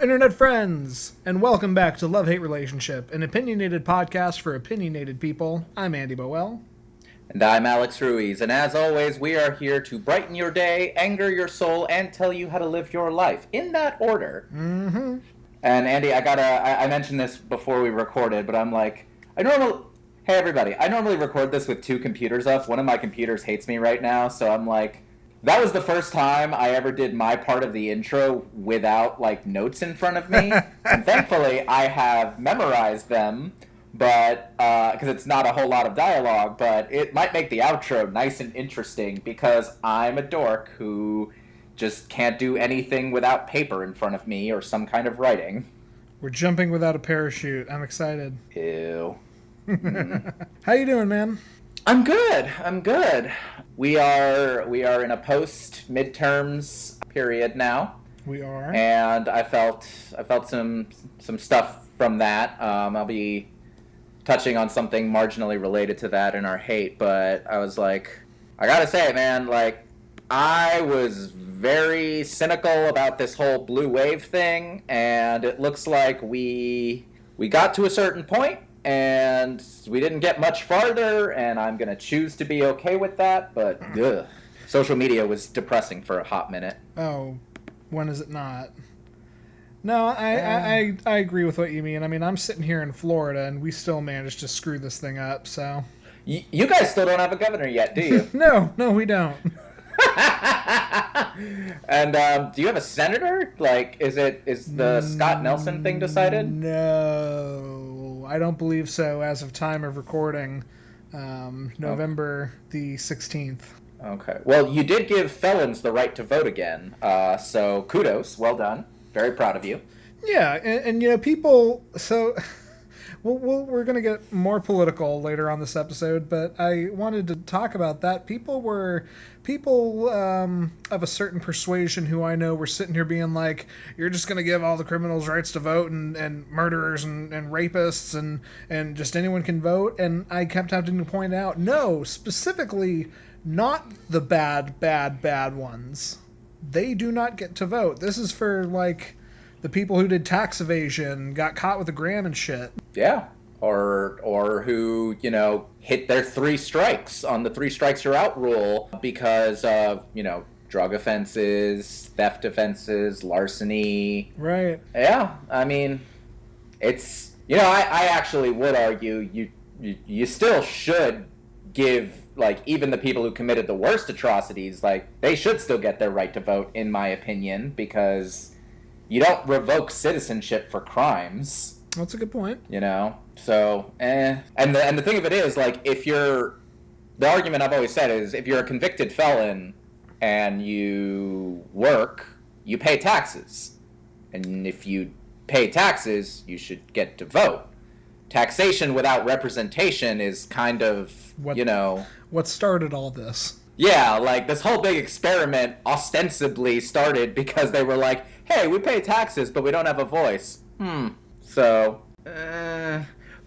Internet friends, and welcome back to Love-Hate Relationship, an opinionated podcast for opinionated people. I'm Andy Boel. And I'm Alex Ruiz, and as always, we are here to brighten your day, anger your soul, and tell you how to live your life, in that order. Mm-hmm. And Andy, I mentioned this before we recorded, but I'm like, hey everybody, I normally record this with two computers up. One of my computers hates me right now, so I'm like, that was the first time I ever did my part of the intro without, like, notes in front of me. And thankfully, I have memorized them, but, because it's not a whole lot of dialogue, but it might make the outro nice and interesting, because I'm a dork who just can't do anything without paper in front of me or some kind of writing. We're jumping without a parachute. I'm excited. Ew. How you doing, man? I'm good. We are in a post-midterms period now. We are. And I felt some stuff from that. I'll be touching on something marginally related to that in our hate, but I was like, I gotta say, man, like, I was very cynical about this whole blue wave thing, and it looks like we got to a certain point, and we didn't get much farther, and I'm going to choose to be okay with that, but ugh. Social media was depressing for a hot minute. Oh, when is it not? No, I agree with what you mean. I mean, I'm sitting here in Florida, and we still managed to screw this thing up, so... You guys still don't have a governor yet, do you? No, we don't. And do you have a senator? Like, is the Scott Nelson thing decided? No, I don't believe so as of time of recording, November the 16th. Okay. Well, you did give felons the right to vote again, so kudos. Well done. Very proud of you. Yeah, and you know, people... So... We're going to get more political later on this episode, but I wanted to talk about that. People of a certain persuasion who I know were sitting here being like, you're just going to give all the criminals rights to vote and murderers and rapists and just anyone can vote. And I kept having to point out, no, specifically not the bad ones. They do not get to vote. This is for, like... the people who did tax evasion, got caught with a gram and shit. Yeah. Or who, you know, hit their 3 strikes on the 3 strikes you're out rule because of, you know, drug offenses, theft offenses, larceny. Right. Yeah. I mean, it's, you know, I actually would argue you still should give, like, even the people who committed the worst atrocities, like, they should still get their right to vote, in my opinion, because... you don't revoke citizenship for crimes. That's a good point. You know? So, And the thing of it is, like, the argument I've always said is, if you're a convicted felon and you work, you pay taxes. And if you pay taxes, you should get to vote. Taxation without representation is kind of, you know... What started all this? Yeah, like, this whole big experiment ostensibly started because they were like, hey, we pay taxes, but we don't have a voice. So,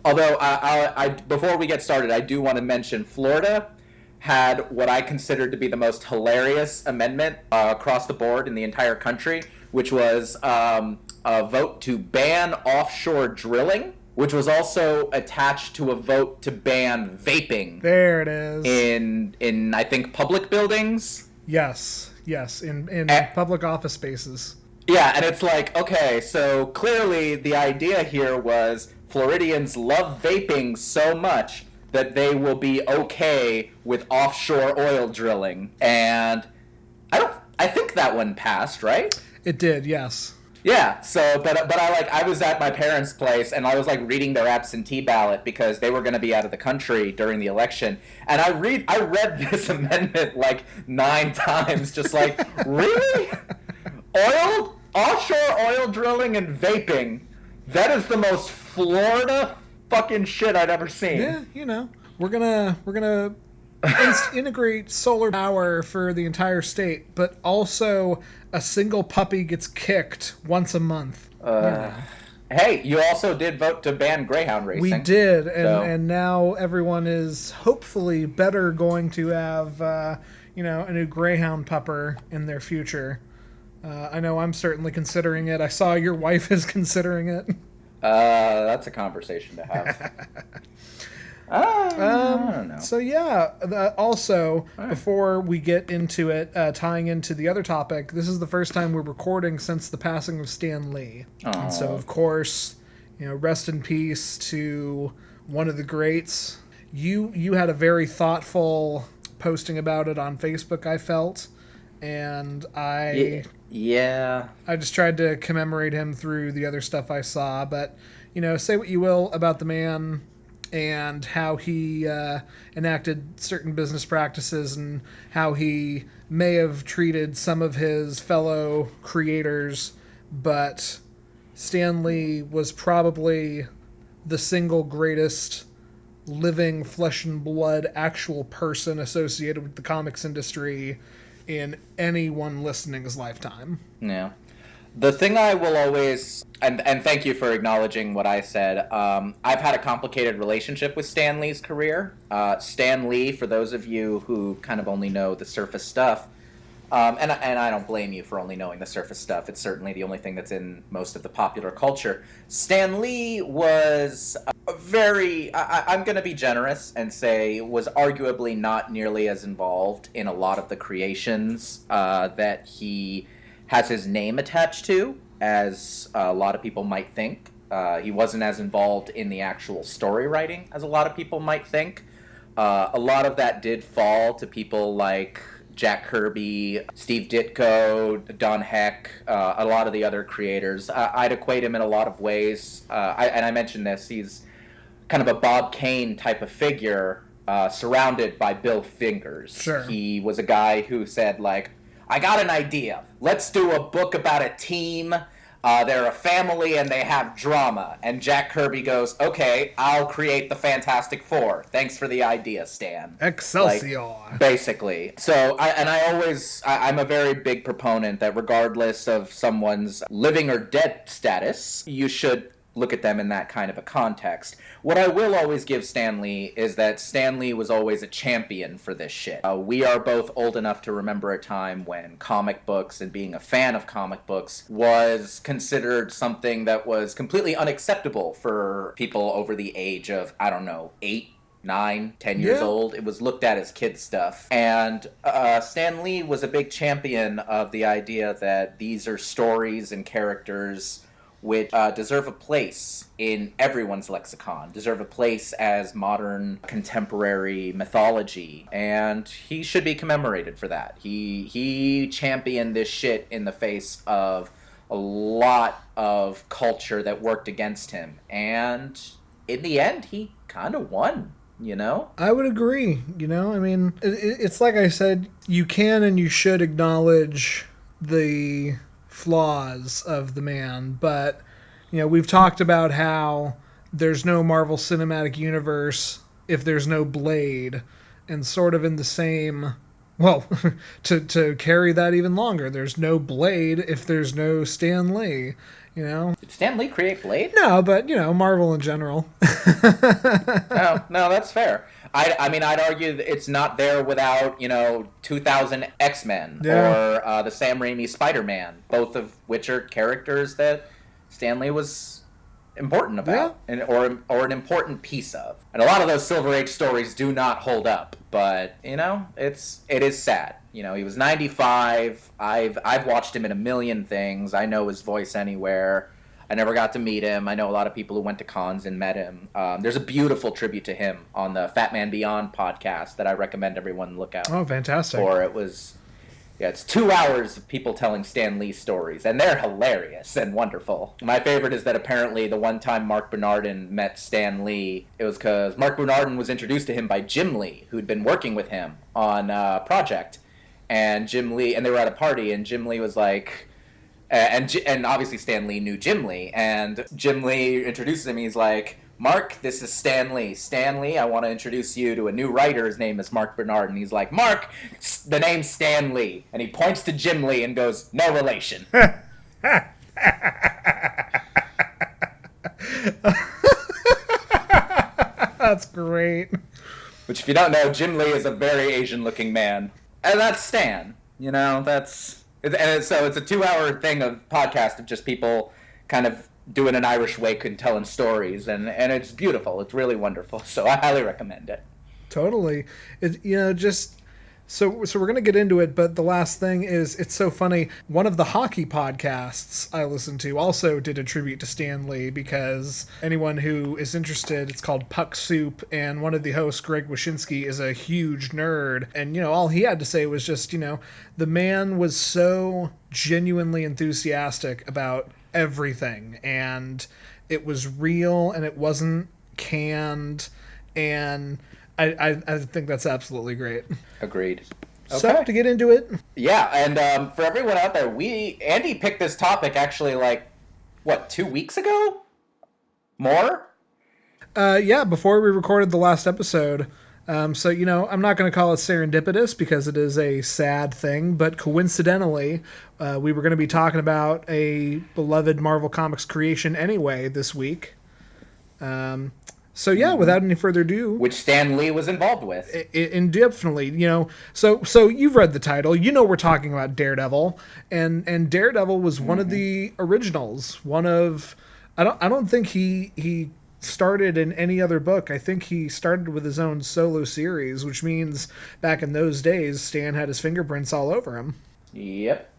although, I before we get started, I do want to mention Florida had what I considered to be the most hilarious amendment across the board in the entire country, which was a vote to ban offshore drilling, which was also attached to a vote to ban vaping. There it is. In I think, public buildings? Yes, in public office spaces. Yeah, and it's like, okay, so clearly the idea here was Floridians love vaping so much that they will be okay with offshore oil drilling. And I think that one passed, right? It did, yes. Yeah, so, but I was at my parents' place, and I was, like, reading their absentee ballot because they were going to be out of the country during the election, and I read this amendment, like, 9 times, just like, really? Offshore oil drilling and vaping, that is the most Florida fucking shit I've ever seen. Yeah, you know, we're gonna integrate solar power for the entire state, but also a single puppy gets kicked once a month. Hey, you also did vote to ban Greyhound racing. We did, and now everyone is hopefully better going to have, you know, a new Greyhound pupper in their future. I know I'm certainly considering it. I saw your wife is considering it. That's a conversation to have. I don't know. So yeah, also, before we get into it, tying into the other topic, this is the first time we're recording since the passing of Stan Lee. And so, of course, rest in peace to one of the greats. You had a very thoughtful posting about it on Facebook, I felt, and I just tried to commemorate him through the other stuff I saw. But say what you will about the man and how he enacted certain business practices and how he may have treated some of his fellow creators, but Stan Lee was probably the single greatest living flesh and blood actual person associated with the comics industry in anyone listening's lifetime. Yeah. The thing I will always, and thank you for acknowledging what I said, I've had a complicated relationship with Stan Lee's career. Stan Lee, for those of you who kind of only know the surface stuff, and I don't blame you for only knowing the surface stuff, it's certainly the only thing that's in most of the popular culture. Stan Lee was I'm going to be generous and say was arguably not nearly as involved in a lot of the creations that he has his name attached to, as a lot of people might think. He wasn't as involved in the actual story writing as a lot of people might think. A lot of that did fall to people like Jack Kirby, Steve Ditko, Don Heck, a lot of the other creators. I'd equate him in a lot of ways. I mentioned this, he's kind of a Bob Kane type of figure, surrounded by Bill Fingers. Sure. He was a guy who said, like, I got an idea. Let's do a book about a team. They're a family and they have drama. And Jack Kirby goes, okay, I'll create the Fantastic Four. Thanks for the idea, Stan. Excelsior. Basically. So, I'm a very big proponent that regardless of someone's living or dead status, you should look at them in that kind of a context. What I will always give Stan Lee is that Stan Lee was always a champion for this shit. We are both old enough to remember a time when comic books and being a fan of comic books was considered something that was completely unacceptable for people over the age of, 8, 9, 10 years old. It was looked at as kid stuff. And Stan Lee was a big champion of the idea that these are stories and characters which deserve a place in everyone's lexicon, deserve a place as modern contemporary mythology, and he should be commemorated for that. He championed this shit in the face of a lot of culture that worked against him, and in the end, he kind of won. I would agree. It's like I said, you can and you should acknowledge the flaws of the man, but we've talked about how there's no Marvel Cinematic Universe if there's no Blade, and sort of in the same, to carry that even longer, there's no Blade if there's no Stan Lee. Did Stan Lee create Blade? No, but Marvel in general. No, that's fair. I'd argue that it's not there without, 2000 X-Men or the Sam Raimi Spider-Man, both of which are characters that Stan Lee was important about, or an important piece of. And a lot of those Silver Age stories do not hold up, but it is sad. He was 95. I've watched him in a million things. I know his voice anywhere. I never got to meet him. I know a lot of people who went to cons and met him. There's a beautiful tribute to him on the Fat Man Beyond podcast that I recommend everyone look out. Oh, fantastic. It's 2 hours of people telling Stan Lee stories, and they're hilarious and wonderful. My favorite is that apparently the one time Mark Bernardin met Stan Lee, it was because Mark Bernardin was introduced to him by Jim Lee, who'd been working with him on a project. And Jim Lee, and they were at a party, and Jim Lee was like, and obviously Stan Lee knew Jim Lee, and Jim Lee introduces him. He's like, Mark, this is Stan Lee. Stan Lee, I want to introduce you to a new writer. His name is Mark Bernard. And he's like, Mark, the name's Stan Lee. And he points to Jim Lee and goes, no relation. That's great. Which, if you don't know, Jim Lee is a very Asian-looking man. And that's Stan. That's So it's a 2-hour thing of podcast of just people kind of doing an Irish wake and telling stories, and it's beautiful. It's really wonderful. So I highly recommend it. Totally. Just so we're going to get into it, but the last thing is, it's so funny. One of the hockey podcasts I listen to also did a tribute to Stan Lee, because anyone who is interested, it's called Puck Soup, and one of the hosts, Greg Wyshynski, is a huge nerd, and all he had to say was just, the man was so genuinely enthusiastic about everything, and it was real, and it wasn't canned, and I think that's absolutely great. Agreed. Okay. So, to get into it. Yeah, and for everyone out there, Andy picked this topic actually 2 weeks ago? More? Yeah, before we recorded the last episode. So, I'm not going to call it serendipitous because it is a sad thing, but coincidentally, we were going to be talking about a beloved Marvel Comics creation anyway this week. So yeah, without any further ado, which Stan Lee was involved with, indefinitely, So you've read the title, we're talking about Daredevil, and Daredevil was one of the originals. I don't think he started in any other book. I think he started with his own solo series, which means back in those days, Stan had his fingerprints all over him. Yep.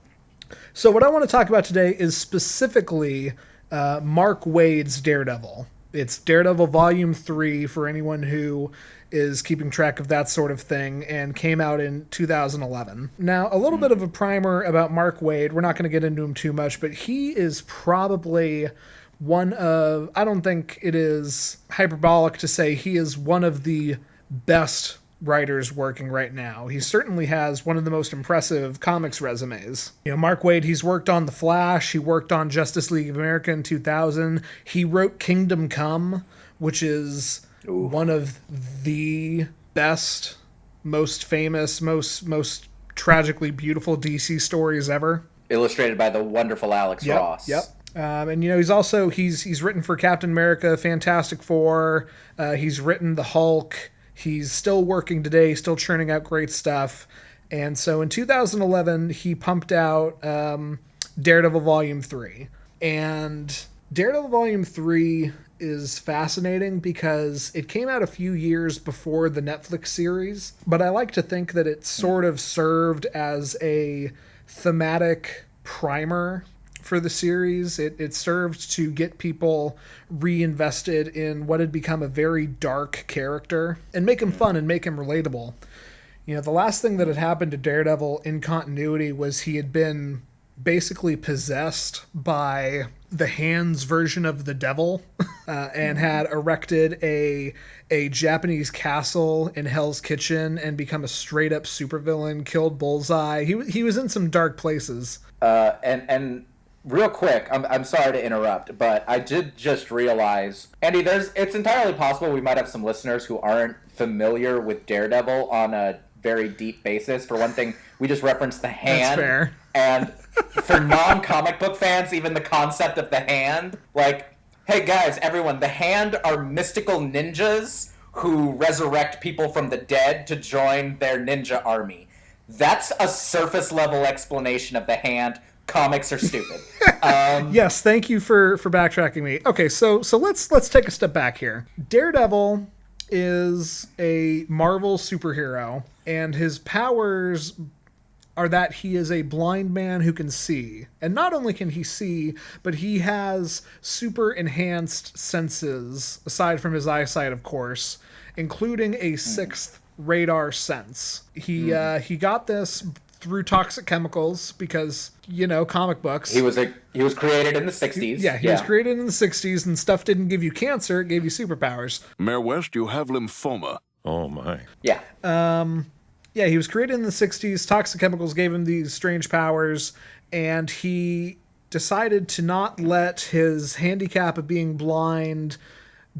So what I want to talk about today is specifically Mark Waid's Daredevil. It's Daredevil Volume 3 for anyone who is keeping track of that sort of thing, and came out in 2011. Now, a little bit of a primer about Mark Waid. We're not going to get into him too much, but he is probably one of, I don't think it is hyperbolic to say he is one of the best writers working right now. He certainly has one of the most impressive comics resumes. Mark Waid, he's worked on The Flash, he worked on Justice League of America in 2000, he wrote Kingdom Come, which is one of the best, most famous, most tragically beautiful DC stories ever. Illustrated by the wonderful Alex Ross. Yep. And he's written for Captain America, Fantastic Four, he's written the Hulk. He's still working today, still churning out great stuff. And so in 2011, he pumped out Daredevil Volume 3. And Daredevil Volume 3 is fascinating because it came out a few years before the Netflix series, but I like to think that it sort of served as a thematic primer for the series. It served to get people reinvested in what had become a very dark character and make him fun and make him relatable. The last thing that had happened to Daredevil in continuity was he had been basically possessed by the Hands version of the devil and had erected a Japanese castle in Hell's Kitchen and become a straight up supervillain, killed Bullseye. He was in some dark places. And real quick, I'm sorry to interrupt, but I did just realize, Andy, it's entirely possible we might have some listeners who aren't familiar with Daredevil on a very deep basis. For one thing, we just referenced the hand. That's fair. And for non-comic book fans, even the concept of the hand, hey guys, everyone, the Hand are mystical ninjas who resurrect people from the dead to join their ninja army. That's a surface level explanation of the Hand. Comics are stupid. Yes, thank you for backtracking me. Okay, so let's take a step back here. Daredevil is a Marvel superhero, and his powers are that he is a blind man who can see. And not only can he see, but he has super enhanced senses, aside from his eyesight, of course, including a sixth radar sense. He got this through toxic chemicals because, comic books. He was created in the 60s. Yeah, he was created in the 60s, and stuff didn't give you cancer, it gave you superpowers. Mayor West, you have lymphoma. Oh, my. Yeah. Yeah, he was created in the 60s. Toxic chemicals gave him these strange powers, and he decided to not let his handicap of being blind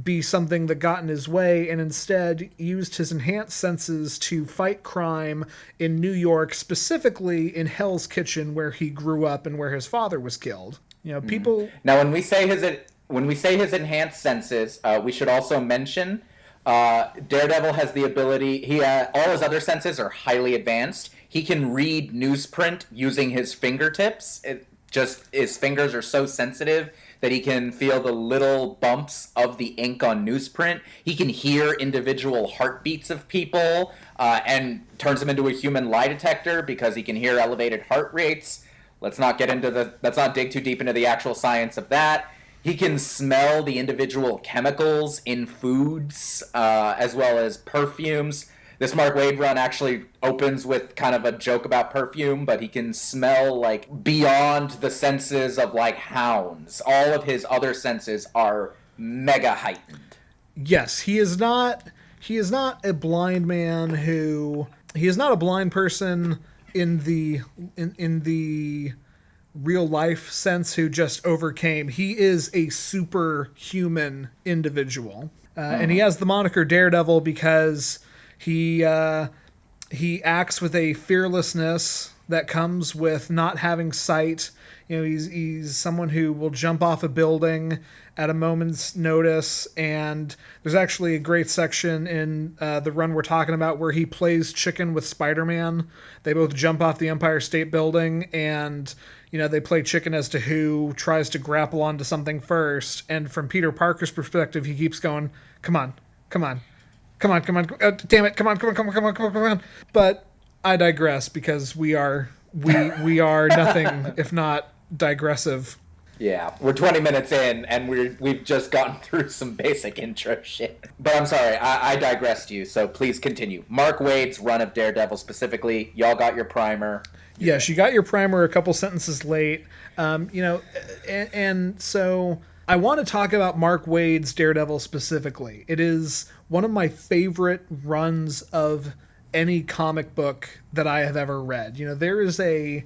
be something that got in his way, and instead used his enhanced senses to fight crime in New York, specifically in Hell's Kitchen, where he grew up and where his father was killed. People. Now, when we say his enhanced senses, we should also mention Daredevil has the ability. All his other senses are highly advanced. He can read newsprint using his fingertips. His fingers are so sensitive that he can feel the little bumps of the ink on newsprint. He can hear individual heartbeats of people and turns them into a human lie detector because he can hear elevated heart rates. Let's not dig too deep into the actual science of that. He can smell the individual chemicals in foods as well as perfumes. This Mark Waid run actually opens with kind of a joke about perfume, but he can smell like beyond the senses of like hounds. All of his other senses are mega heightened. Yes, he is not a blind man he is not a blind person in the real life sense who just overcame. He is a superhuman individual. And he has the moniker Daredevil because he acts with a fearlessness that comes with not having sight. You know, he's someone who will jump off a building at a moment's notice, and there's actually a great section in the run we're talking about where he plays chicken with Spider-Man. They both jump off the Empire State Building, and they play chicken as to who tries to grapple onto something first. And from Peter Parker's perspective, he keeps going, come on. Damn it. Come on. But I digress because we are nothing if not digressive. Yeah, we're 20 minutes in, and we've just gotten through some basic intro shit. But I'm sorry, I digressed you, so please continue. Mark Waid's run of Daredevil specifically, y'all got your primer. Yes, you got your primer a couple sentences late. And so I want to talk about Mark Waid's Daredevil specifically. It is one of my favorite runs of any comic book that I have ever read. There is a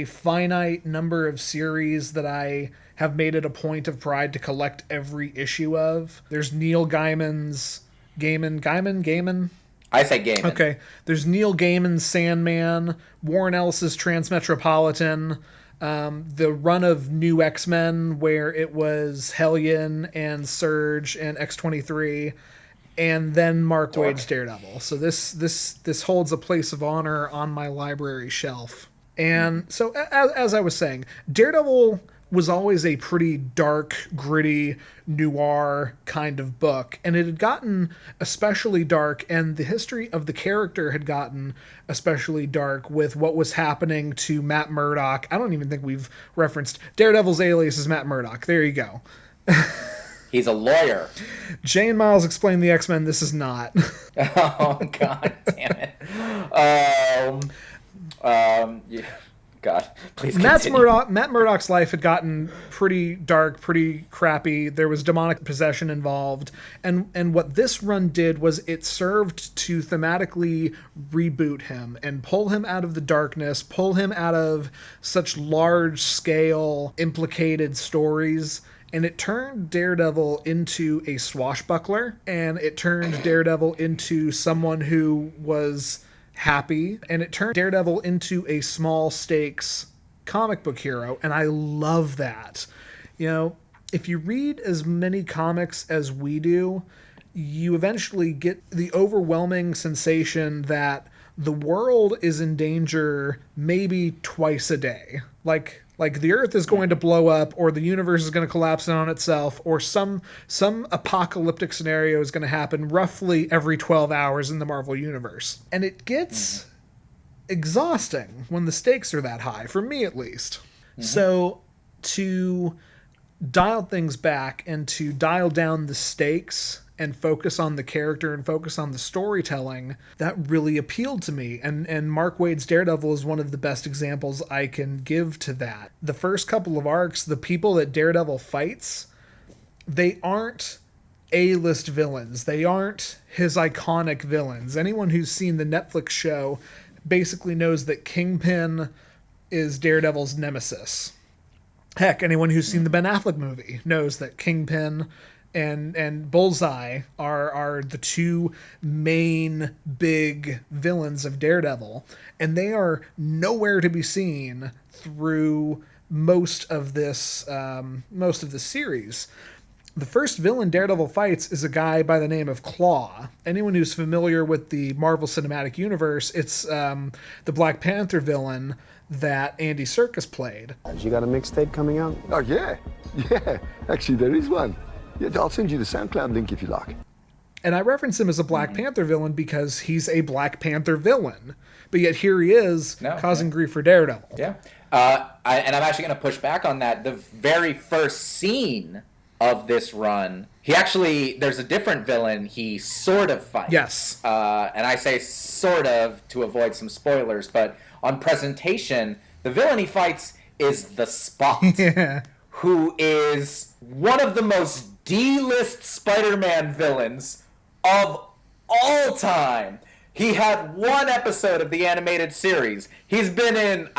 finite number of series that I have made it a point of pride to collect every issue of. There's Neil Gaiman's Gaiman? I say Gaiman. Okay. There's Neil Gaiman's Sandman, Warren Ellis's Transmetropolitan, the run of New X-Men where it was Hellion and Surge and X-23, and then Mark Waid's Daredevil. So this holds a place of honor on my library shelf. And so, as I was saying, Daredevil was always a pretty dark, gritty, noir kind of book. And it had gotten especially dark, and the history of the character had gotten especially dark with what was happening to Matt Murdock. I don't even think we've referenced Daredevil's alias is Matt Murdock. There you go. He's a lawyer. Jay and Miles explain the X-Men. This is not. Oh, God damn it. Yeah. God, please continue. Matt Murdock's life had gotten pretty dark, pretty crappy. There was demonic possession involved. And what this run did was it served to thematically reboot him and pull him out of the darkness, pull him out of such large-scale implicated stories. And it turned Daredevil into a swashbuckler, and it turned Daredevil into someone who was happy, and it turned Daredevil into a small stakes comic book hero, and I love that. If you read as many comics as we do, you eventually get the overwhelming sensation that the world is in danger maybe twice a day. Like the Earth is going to blow up, or the universe is going to collapse in on itself, or some apocalyptic scenario is going to happen roughly every 12 hours in the Marvel Universe. And it gets exhausting when the stakes are that high, for me at least. Mm-hmm. So to dial things back and to dial down the stakes and focus on the character and focus on the storytelling, that really appealed to me. And Mark Waid's Daredevil is one of the best examples I can give to that. The first couple of arcs, the people that Daredevil fights, they aren't A-list villains. They aren't his iconic villains. Anyone who's seen the Netflix show basically knows that Kingpin is Daredevil's nemesis. Heck, anyone who's seen the Ben Affleck movie knows that Kingpin and Bullseye are the two main big villains of Daredevil, and they are nowhere to be seen through most of this series. The first villain Daredevil fights is a guy by the name of Claw. Anyone who's familiar with the Marvel Cinematic Universe, it's the Black Panther villain that Andy Serkis played. You got a mixtape coming out? Oh, yeah. Yeah. Actually, there is one. Yeah, I'll send you the SoundCloud link if you like. And I reference him as a Black Panther villain because he's a Black Panther villain. But yet here he is causing grief for Daredevil. Yeah. And I'm actually going to push back on that. The very first scene of this run, there's a different villain he sort of fights. Yes. And I say sort of to avoid some spoilers, but on presentation, the villain he fights is the Spot, who is one of the most D-list Spider-Man villains of all time. He had one episode of the animated series. He's been in...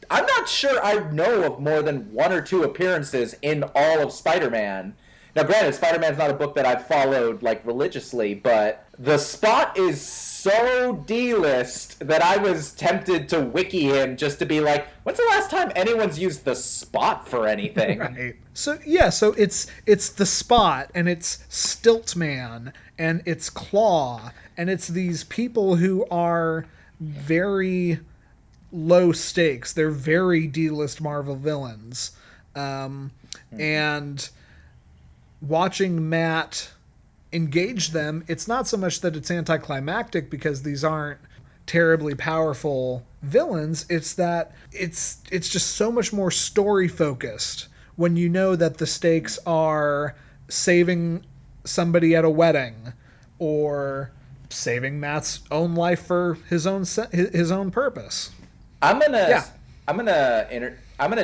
I'm not sure I know of more than one or two appearances in all of Spider-Man. Now, granted, Spider-Man's not a book that I've followed, religiously, but the Spot is so D-list that I was tempted to wiki him just to be like, when's the last time anyone's used the Spot for anything? Right. So it's the Spot, and it's Stiltman, and it's Claw, and it's these people who are very low stakes. They're very D-list Marvel villains. And watching Matt engage them, it's not so much that it's anticlimactic because these aren't terribly powerful villains. It's that it's just so much more story focused when you know that the stakes are saving somebody at a wedding or saving Matt's own life for his own purpose. I'm gonna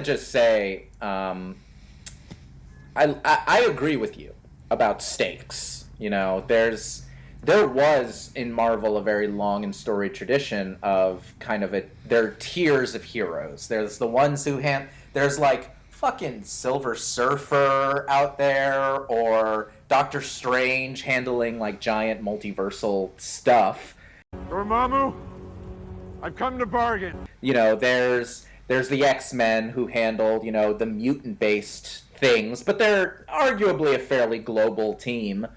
just say I agree with you about stakes. There was in Marvel a very long and storied tradition of there are tiers of heroes. There's the ones who there's fucking Silver Surfer out there, or Doctor Strange handling giant multiversal stuff. Dormammu, I've come to bargain. There's the X-Men who handled, the mutant-based things, but they're arguably a fairly global team.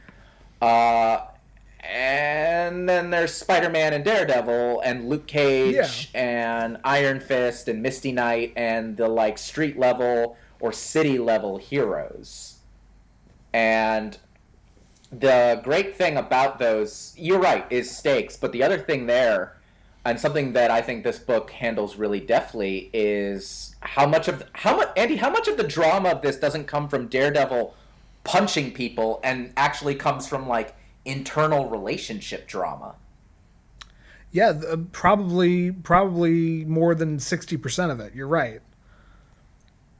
And then there's Spider-Man and Daredevil and Luke Cage and Iron Fist and Misty Knight and the street-level or city-level heroes. And the great thing about those, you're right, is stakes, but the other thing there, and something that I think this book handles really deftly, is how much of the drama of this doesn't come from Daredevil punching people and actually comes from internal relationship drama. Yeah, probably more than 60% of it. You're right.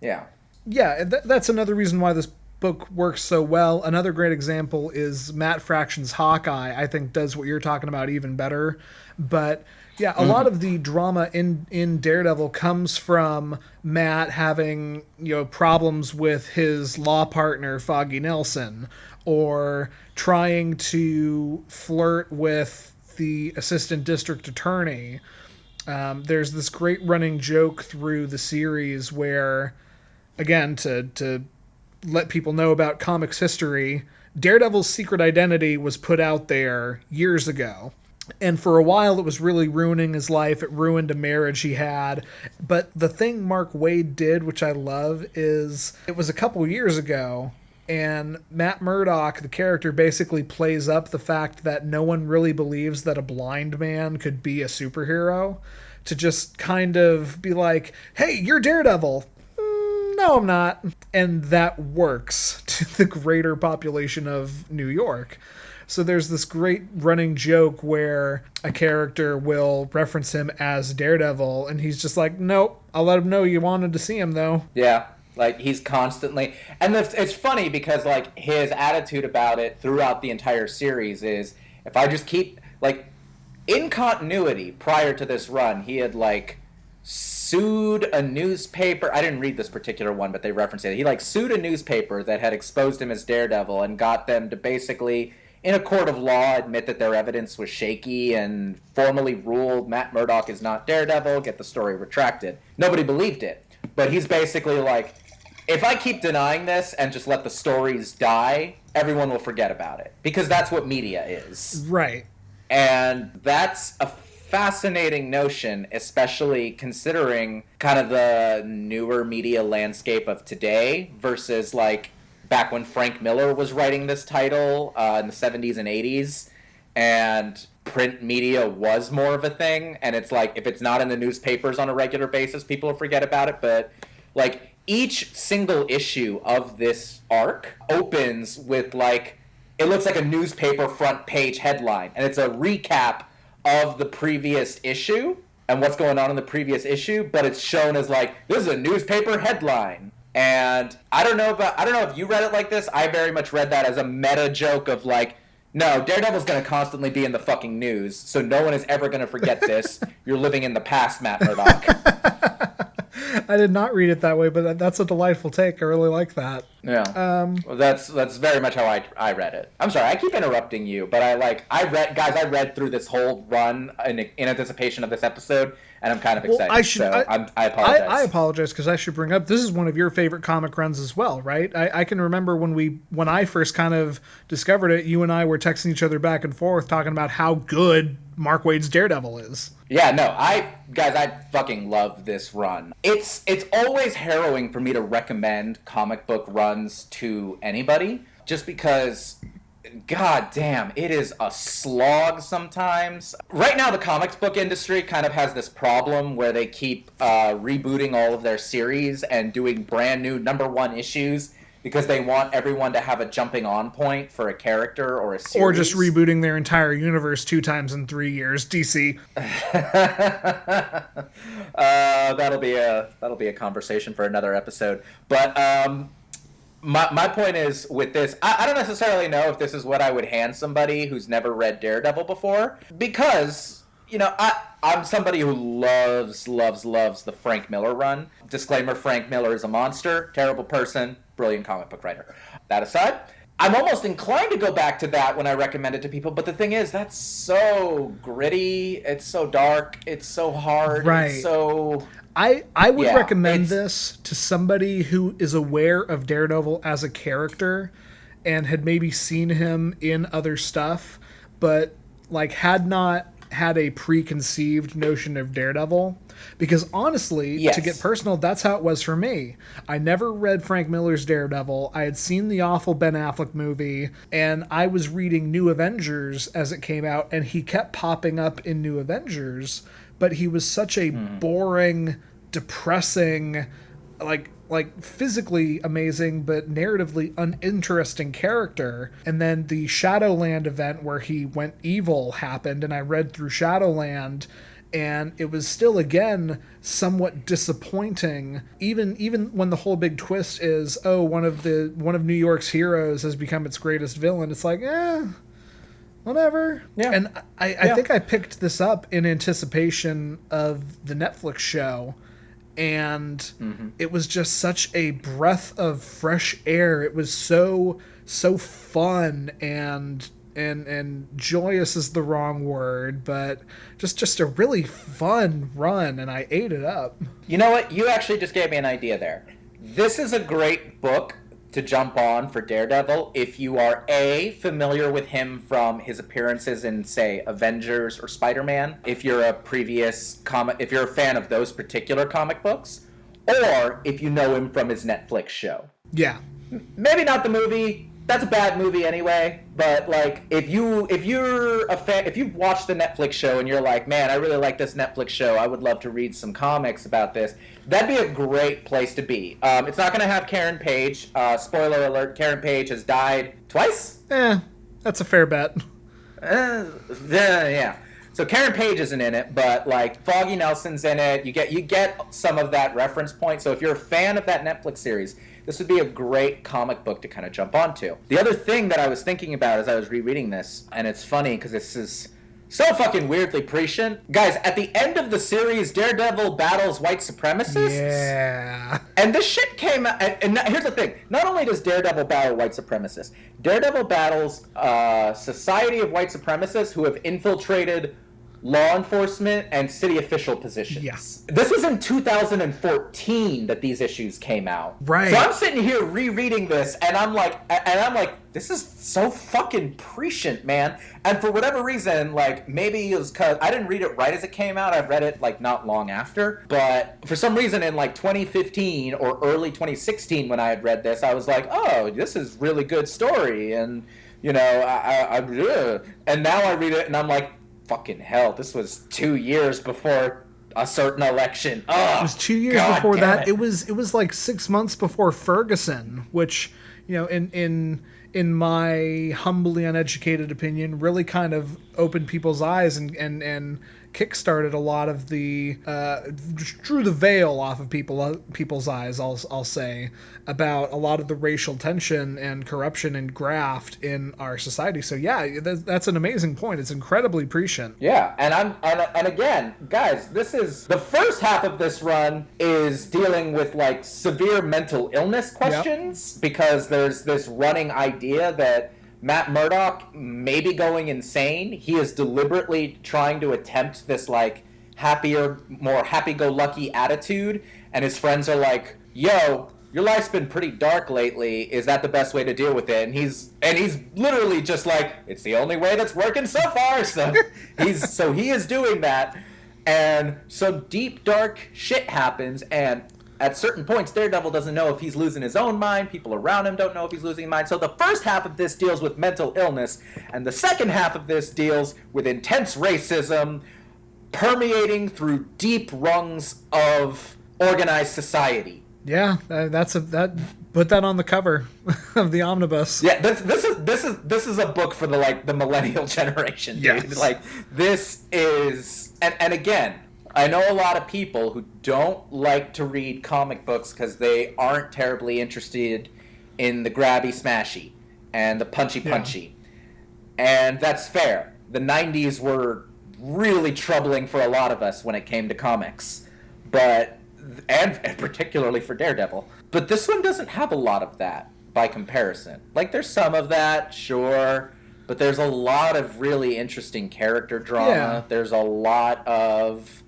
Yeah. Yeah, that's another reason why this book works so well. Another great example is Matt Fraction's Hawkeye. I think does what you're talking about even better. But yeah, a lot of the drama in Daredevil comes from Matt having, problems with his law partner, Foggy Nelson, or trying to flirt with the assistant district attorney. There's this great running joke through the series where, again, to let people know about comics history, Daredevil's secret identity was put out there years ago. And for a while, it was really ruining his life. It ruined a marriage he had. But the thing Mark Waid did, which I love, is it was a couple years ago, and Matt Murdock, the character, basically plays up the fact that no one really believes that a blind man could be a superhero, to just kind of be like, hey, you're Daredevil. No, I'm not. And that works to the greater population of New York. So there's this great running joke where a character will reference him as Daredevil, and he's just like, nope, I'll let him know you wanted to see him, though. Yeah, he's constantly... And it's funny because, his attitude about it throughout the entire series is, if I just keep... in continuity, prior to this run, he had, sued a newspaper... I didn't read this particular one, but they referenced it. He, sued a newspaper that had exposed him as Daredevil and got them to basically... in a court of law, admit that their evidence was shaky and formally ruled Matt Murdock is not Daredevil, get the story retracted. Nobody believed it. But he's basically if I keep denying this and just let the stories die, everyone will forget about it. Because that's what media is. Right. And that's a fascinating notion, especially considering kind of the newer media landscape of today versus like back when Frank Miller was writing this title in the 70s and 80s, and print media was more of a thing. And it's like, if it's not in the newspapers on a regular basis, people will forget about it. But like each single issue of this arc opens with like, it looks like a newspaper front page headline, and it's a recap of the previous issue and what's going on in the previous issue, but it's shown as like, this is a newspaper headline. And I don't know if you read it like this. I very much read that as a meta joke of like, no, Daredevil's going to constantly be in the fucking news, so no one is ever going to forget this. You're living in the past, Matt Murdock. I did not read it that way, but that's a delightful take. I really like that. Yeah. Well, that's very much how I read it. I'm sorry, I keep interrupting you, but I read through this whole run in anticipation of this episode, and I'm kind of excited. I apologize. I apologize because I should bring up, this is one of your favorite comic runs as well, right? I can remember when I first kind of discovered it, you and I were texting each other back and forth talking about how good Mark Waid's Daredevil is. Yeah, no, I fucking love this run. It's always harrowing for me to recommend comic book runs to anybody, just because, god damn, it is a slog sometimes. Right now, the comics book industry kind of has this problem where they keep rebooting all of their series and doing brand new #1 issues, because they want everyone to have a jumping on point for a character or a series. Or just rebooting their entire universe 2 times in 3 years. DC. That'll be a conversation for another episode. But my point is with this, I don't necessarily know if this is what I would hand somebody who's never read Daredevil before, because, you know, I'm somebody who loves the Frank Miller run. Disclaimer, Frank Miller is a monster, terrible person, brilliant comic book writer. That aside, I'm almost inclined to go back to that when I recommend it to people, but the thing is, that's so gritty, it's so dark, it's so hard, right. It's so... I would recommend this to somebody who is aware of Daredevil as a character and had maybe seen him in other stuff, but like had not had a preconceived notion of Daredevil. Because honestly, to get personal, that's how it was for me. I never read Frank Miller's Daredevil. I had seen the awful Ben Affleck movie, and I was reading New Avengers as it came out, and he kept popping up in New Avengers, but he was such a boring, depressing, like physically amazing but narratively uninteresting character. And then the Shadowland event where he went evil happened, and I read through Shadowland, and it was still, again, somewhat disappointing. Even when the whole big twist is, oh, one of New York's heroes has become its greatest villain, it's like, whatever. Yeah. And I think I picked this up in anticipation of the Netflix show, and it was just such a breath of fresh air. It was so fun and joyous is the wrong word, but just a really fun run, and I ate it up. You know what? You actually just gave me an idea there. This is a great book to jump on for Daredevil if you are familiar with him from his appearances in, say, Avengers or Spider-Man, if you're a fan of those particular comic books, or if you know him from his Netflix show. Yeah. Maybe not the movie. That's a bad movie anyway, but like if you're a fan, if you've watched the Netflix show and you're like, man, I really like this Netflix show, I would love to read some comics about this, that'd be a great place to be. It's not going to have Karen Page. Spoiler alert, Karen Page has died twice? That's a fair bet. Yeah. So Karen Page isn't in it, but like Foggy Nelson's in it. You get some of that reference point. So if you're a fan of that Netflix series, this would be a great comic book to kind of jump onto. The other thing that I was thinking about as I was rereading this, and it's funny because this is so fucking weirdly prescient. Guys, at the end of the series, Daredevil battles white supremacists. Yeah. And this shit came out, and here's the thing. Not only does Daredevil battle white supremacists, Daredevil battles a society of white supremacists who have infiltrated law enforcement and city official positions. Yeah. This was in 2014 that these issues came out. Right. So I'm sitting here rereading this, and I'm like, this is so fucking prescient, man. And for whatever reason, like, maybe it was because I didn't read it right as it came out. I read it, like, not long after. But for some reason in, like, 2015 or early 2016 when I had read this, I was like, oh, this is really good story. And, you know, and now I read it, and I'm like, fucking hell, this was 2 years before a certain election. It was 2 years before that. It was like 6 months before Ferguson, which, you know, in my humbly uneducated opinion, really kind of opened people's eyes and kickstarted a lot of the drew the veil off of people's eyes. I'll say about a lot of the racial tension and corruption and graft in our society. So yeah, that's an amazing point. It's incredibly prescient. Yeah, and again, guys, this is the first half of this run is dealing with like severe mental illness questions, because there's this running idea that Matt Murdock may be going insane. He is deliberately trying to attempt this like happier, more happy-go-lucky attitude, and his friends are like, yo, your life's been pretty dark lately. Is that the best way to deal with it? And he's literally just like, it's the only way that's working so far. So he is doing that, and some deep dark shit happens, and at certain points, Daredevil doesn't know if he's losing his own mind. People around him don't know if he's losing his mind. So the first half of this deals with mental illness, and the second half of this deals with intense racism permeating through deep rungs of organized society. Yeah, put that on the cover of the omnibus. Yeah, this is a book for the millennial generation, dude. Yes. Like, this is, and again, I know a lot of people who don't like to read comic books because they aren't terribly interested in the grabby smashy and the punchy. And that's fair. The 90s were really troubling for a lot of us when it came to comics, and particularly for Daredevil. But this one doesn't have a lot of that by comparison. Like, there's some of that, sure, but there's a lot of really interesting character drama. Yeah. There's a lot of...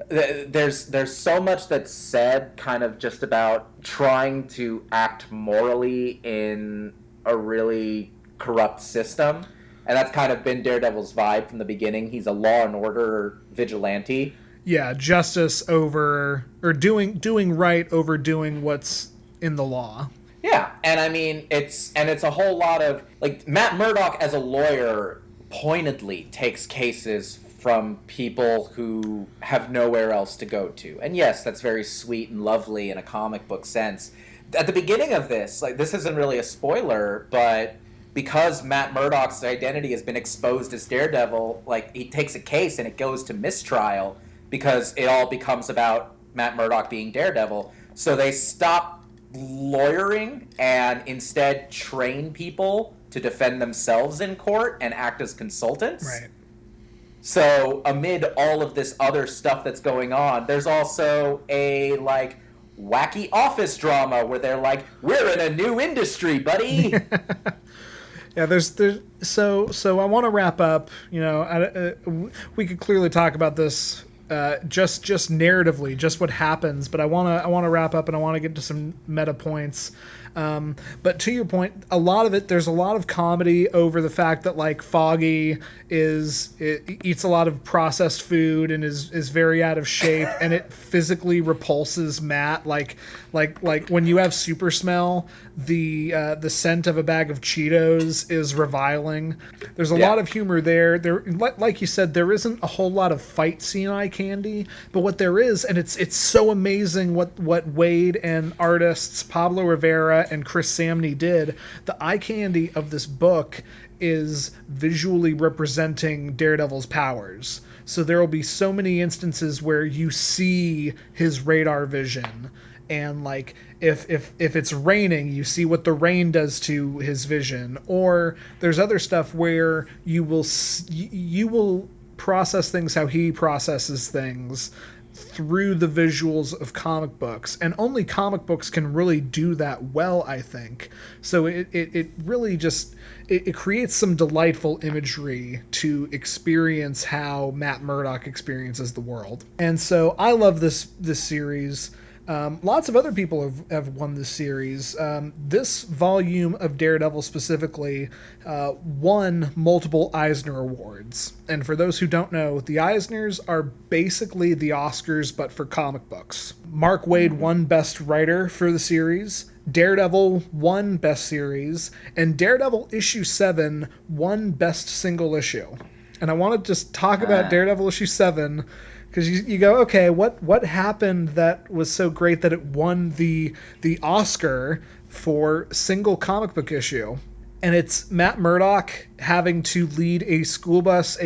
There's so much that's said kind of just about trying to act morally in a really corrupt system, and that's kind of been Daredevil's vibe from the beginning. He's a law and order vigilante. Yeah, justice over, or doing right over doing what's in the law. Yeah, and I mean, it's a whole lot of, like, Matt Murdock as a lawyer pointedly takes cases from people who have nowhere else to go to. And yes, that's very sweet and lovely in a comic book sense. At the beginning of this, like, this isn't really a spoiler, but because Matt Murdock's identity has been exposed as Daredevil, like, he takes a case and it goes to mistrial because it all becomes about Matt Murdock being Daredevil. So they stop lawyering and instead train people to defend themselves in court and act as consultants. Right. So amid all of this other stuff that's going on, there's also a, like, wacky office drama where they're like, we're in a new industry, buddy. Yeah, there's so I want to wrap up. You know, we could clearly talk about this just narratively, just what happens, but I want to wrap up and I want to get to some meta points. But to your point, a lot of it, there's a lot of comedy over the fact that, like, Foggy eats a lot of processed food and is very out of shape, and it physically repulses Matt. Like when you have super smell, the scent of a bag of Cheetos is reviling. There's a lot of humor there. Like you said, there isn't a whole lot of fight scene eye candy, but what there is, and it's so amazing what Waid and artists Pablo Rivera and Chris Samney did. The eye candy of this book is visually representing Daredevil's powers. So there will be so many instances where you see his radar vision, and, like, if it's raining, you see what the rain does to his vision. Or there's other stuff where you will process things how he processes things. through the visuals of comic books, and only comic books can really do that well, I think. So it really just it creates some delightful imagery to experience how Matt Murdock experiences the world. And so I love this series. Lots of other people have won this series. This volume of Daredevil specifically won multiple Eisner Awards. And for those who don't know, the Eisners are basically the Oscars, but for comic books. Mark Waid won Best Writer for the series. Daredevil won Best Series. And Daredevil issue 7 won Best Single Issue. And I want to just talk about Daredevil issue 7, because you go, okay, what happened that was so great that it won the Oscar for single comic book issue? And it's Matt Murdock having to lead a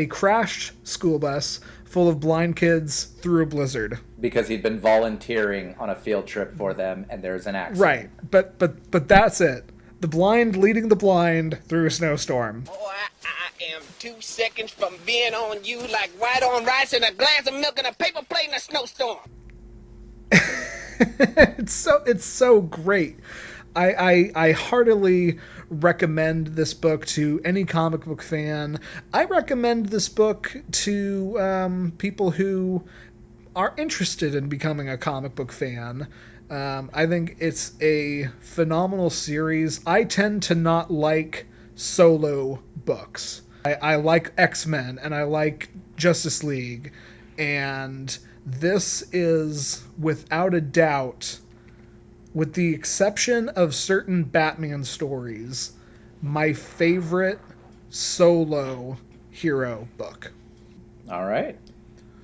crashed school bus full of blind kids through a blizzard. Because he'd been volunteering on a field trip for them, and there's an accident. Right, but that's it. The blind leading the blind through a snowstorm. Oh, I am 2 seconds from being on you like white on rice and a glass of milk and a paper plate in a snowstorm. It's so great. I heartily recommend this book to any comic book fan. I recommend this book to people who are interested in becoming a comic book fan. I think it's a phenomenal series. I tend to not like solo books. I like X-Men and I like Justice League, and this is, without a doubt, with the exception of certain Batman stories, my favorite solo hero book. All right.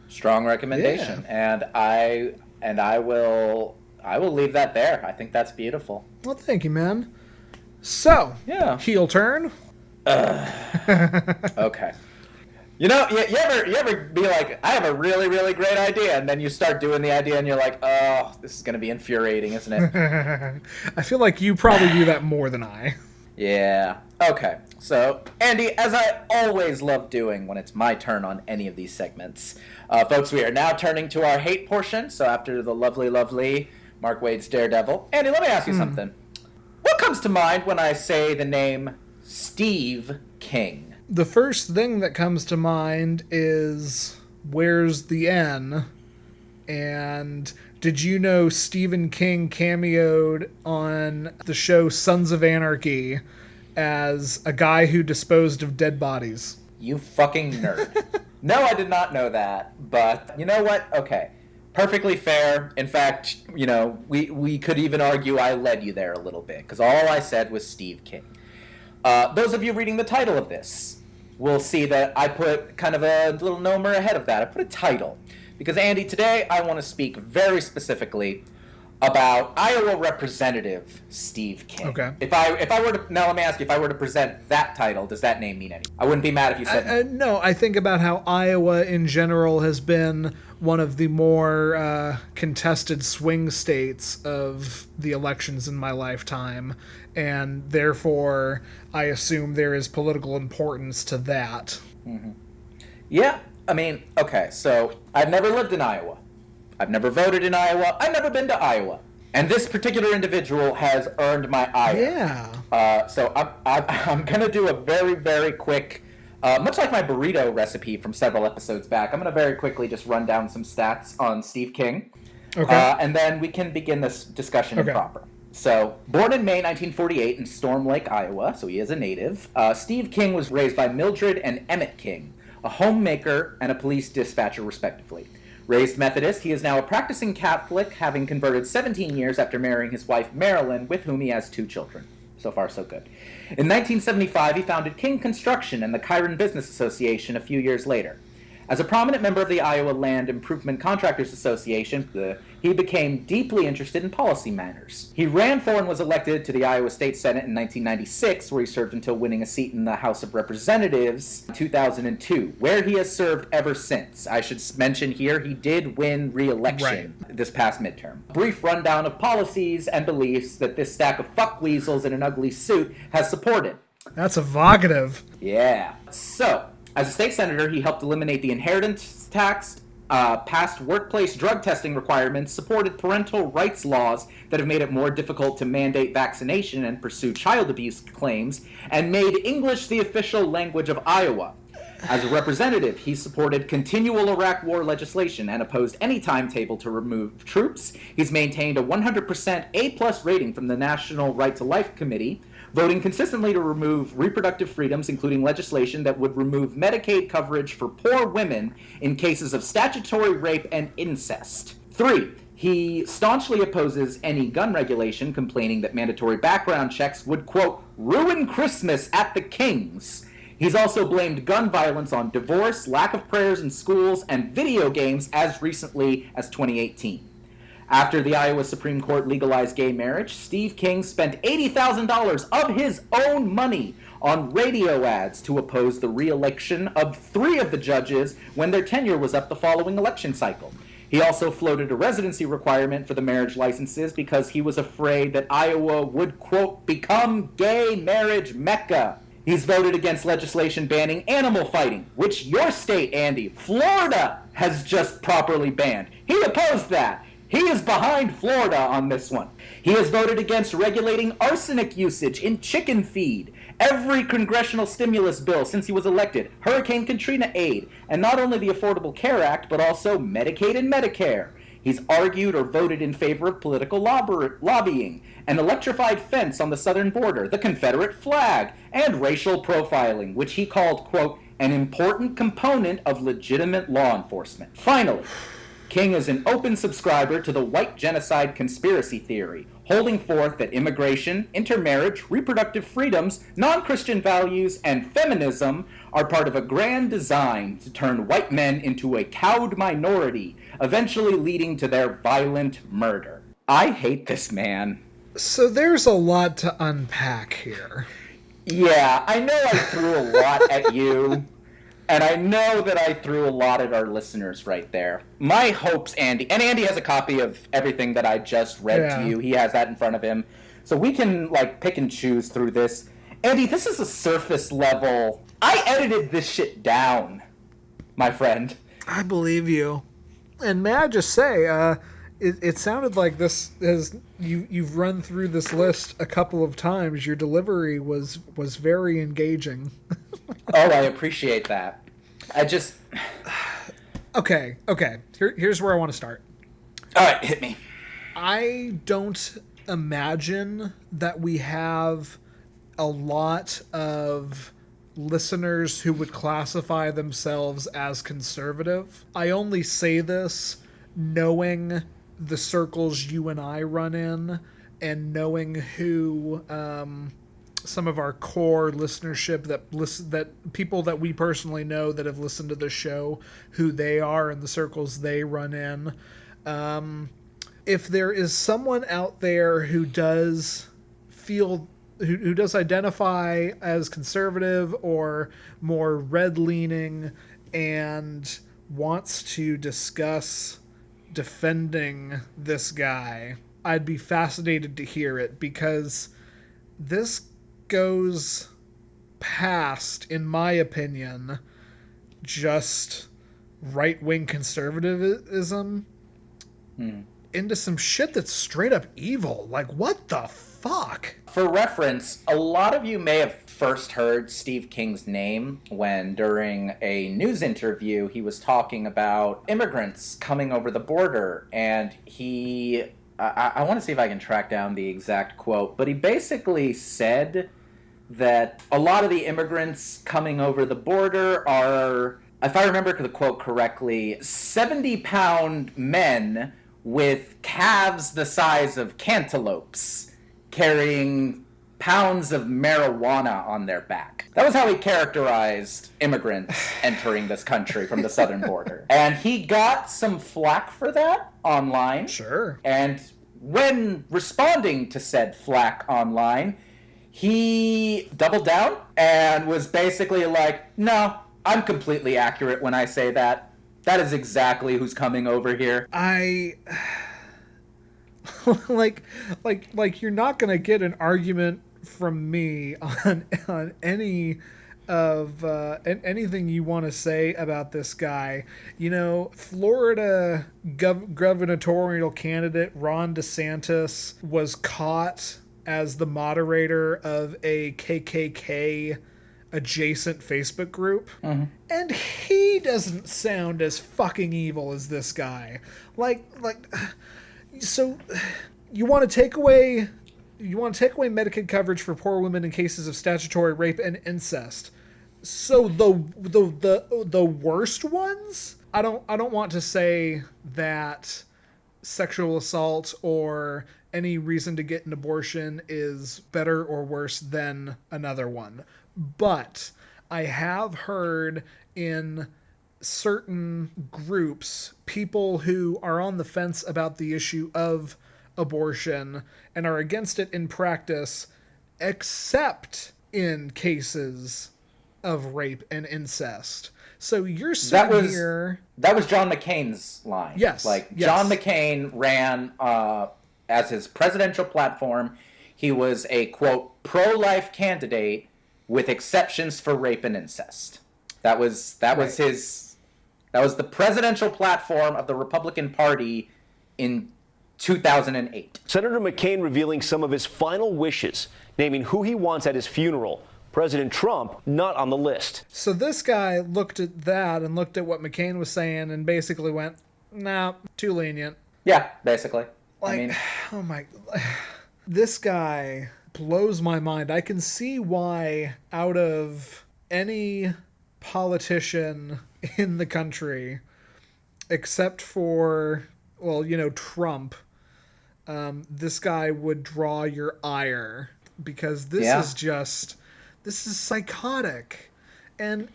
Strong recommendation. Yeah. And I will leave that there. I think that's beautiful. Well, thank you, man. So, yeah. Heel turn. Okay. You know, you ever be like, I have a really, really great idea, and then you start doing the idea, and you're like, oh, this is going to be infuriating, isn't it? I feel like you probably do that more than I. Yeah. Okay. So, Andy, as I always love doing when it's my turn on any of these segments, folks, we are now turning to our hate portion. So after the lovely, lovely Mark Waid's Daredevil, Andy, let me ask you something. What comes to mind when I say the name Steve King? The first thing that comes to mind is, where's the N? And did you know Stephen King cameoed on the show Sons of Anarchy as a guy who disposed of dead bodies? You fucking nerd. No, I did not know that, but you know what? Okay. Perfectly fair. In fact, you know, we could even argue I led you there a little bit, because all I said was Steve King. Those of you reading the title of this will see that I put kind of a little number ahead of that. I put a title. Because, Andy, today I want to speak very specifically about Iowa Representative Steve King. Okay. If I were to, now let me ask you, if I were to present that title, does that name mean anything? I wouldn't be mad if you said no. I think about how Iowa in general has been one of the more contested swing states of the elections in my lifetime, and therefore I assume there is political importance to that. Mm-hmm. Yeah. I mean, okay, so I've never lived in Iowa. I've never voted in Iowa. I've never been to Iowa. And this particular individual has earned my ire. Yeah. So I'm going to do a very, very quick, much like my burrito recipe from several episodes back, I'm going to very quickly just run down some stats on Steve King. Okay. And then we can begin this discussion proper. So, born in May 1948 in Storm Lake, Iowa, so he is a native, Steve King was raised by Mildred and Emmett King, a homemaker and a police dispatcher, respectively. Raised Methodist, he is now a practicing Catholic, having converted 17 years after marrying his wife Marilyn, with whom he has 2 children. So far, so good. In 1975, he founded King Construction and the Chiron Business Association a few years later. As a prominent member of the Iowa Land Improvement Contractors Association, he became deeply interested in policy matters. He ran for and was elected to the Iowa State Senate in 1996, where he served until winning a seat in the House of Representatives in 2002, where he has served ever since. I should mention here, he did win re-election this past midterm. Brief rundown of policies and beliefs that this stack of fuckweasels in an ugly suit has supported. That's evocative. Yeah. So, as a state senator, he helped eliminate the inheritance tax, Past workplace drug testing requirements supported parental rights laws that have made it more difficult to mandate vaccination and pursue child abuse claims, and made English the official language of Iowa. As a representative, he supported continual Iraq war legislation and opposed any timetable to remove troops. He's maintained a 100% A-plus rating from the National Right to Life Committee, voting consistently to remove reproductive freedoms, including legislation that would remove Medicaid coverage for poor women in cases of statutory rape and incest. 3. He staunchly opposes any gun regulation, complaining that mandatory background checks would, quote, ruin Christmas at the King's. He's also blamed gun violence on divorce, lack of prayers in schools, and video games as recently as 2018. After the Iowa Supreme Court legalized gay marriage, Steve King spent $80,000 of his own money on radio ads to oppose the re-election of 3 of the judges when their tenure was up the following election cycle. He also floated a residency requirement for the marriage licenses because he was afraid that Iowa would, quote, become gay marriage mecca. He's voted against legislation banning animal fighting, which your state, Andy, Florida, has just properly banned. He opposed that. He is behind Florida on this one. He has voted against regulating arsenic usage in chicken feed, every congressional stimulus bill since he was elected, Hurricane Katrina aid, and not only the Affordable Care Act, but also Medicaid and Medicare. He's argued or voted in favor of political lobbying, an electrified fence on the southern border, the Confederate flag, and racial profiling, which he called, quote, an important component of legitimate law enforcement. Finally, King is an open subscriber to the white genocide conspiracy theory, holding forth that immigration, intermarriage, reproductive freedoms, non-Christian values, and feminism are part of a grand design to turn white men into a cowed minority, eventually leading to their violent murder. I hate this man. So there's a lot to unpack here. Yeah, I know I threw a lot at you. And I know that I threw a lot at our listeners right there. My hopes, Andy, and Andy has a copy of everything that I just read to you. He has that in front of him. So we can, like, pick and choose through this. Andy, this is a surface level. I edited this shit down, my friend. I believe you. And may I just say, it sounded like this is you've run through this list a couple of times. Your delivery was very engaging. Oh, I appreciate that. I just... Okay. Here's where I want to start. All right, hit me. I don't imagine that we have a lot of listeners who would classify themselves as conservative. I only say this knowing the circles you and I run in and knowing who some of our core listenership that people that we personally know that have listened to the show, who they are and the circles they run in. If there is someone out there who does feel who does identify as conservative or more red-leaning and wants to discuss defending this guy, I'd be fascinated to hear it, because this goes past, in my opinion, just right-wing conservatism into some shit that's straight up evil. Like, what the fuck? For reference, a lot of you may have first heard Steve King's name when, during a news interview, he was talking about immigrants coming over the border, and I want to see if I can track down the exact quote, but he basically said that a lot of the immigrants coming over the border are, if I remember the quote correctly, 70-pound men with calves the size of cantaloupes carrying pounds of marijuana on their back. That was how he characterized immigrants entering this country from the southern border. And he got some flack for that online. Sure. And when responding to said flack online, he doubled down and was basically like, no, I'm completely accurate when I say that. That is exactly who's coming over here. like you're not gonna get an argument from me on any of anything you want to say about this guy. You know, Florida gubernatorial candidate Ron DeSantis was caught as the moderator of a KKK adjacent Facebook group, and he doesn't sound as fucking evil as this guy. So you want to take away Medicaid coverage for poor women in cases of statutory rape and incest. So the worst ones? I don't want to say that sexual assault or any reason to get an abortion is better or worse than another one. But I have heard in certain groups, people who are on the fence about the issue of abortion and are against it in practice, except in cases of rape and incest. So you're sitting here... That was John McCain's line. Yes. John McCain ran as his presidential platform. He was a, quote, pro-life candidate with exceptions for rape and incest. That was the presidential platform of the Republican Party in 2008. Senator McCain revealing some of his final wishes, naming who he wants at his funeral. President Trump not on the list. So this guy looked at that and looked at what McCain was saying and basically went, nah, too lenient. Yeah, basically. Oh my... This guy blows my mind. I can see why out of any politician in the country, except for, Trump, this guy would draw your ire, because this is psychotic. And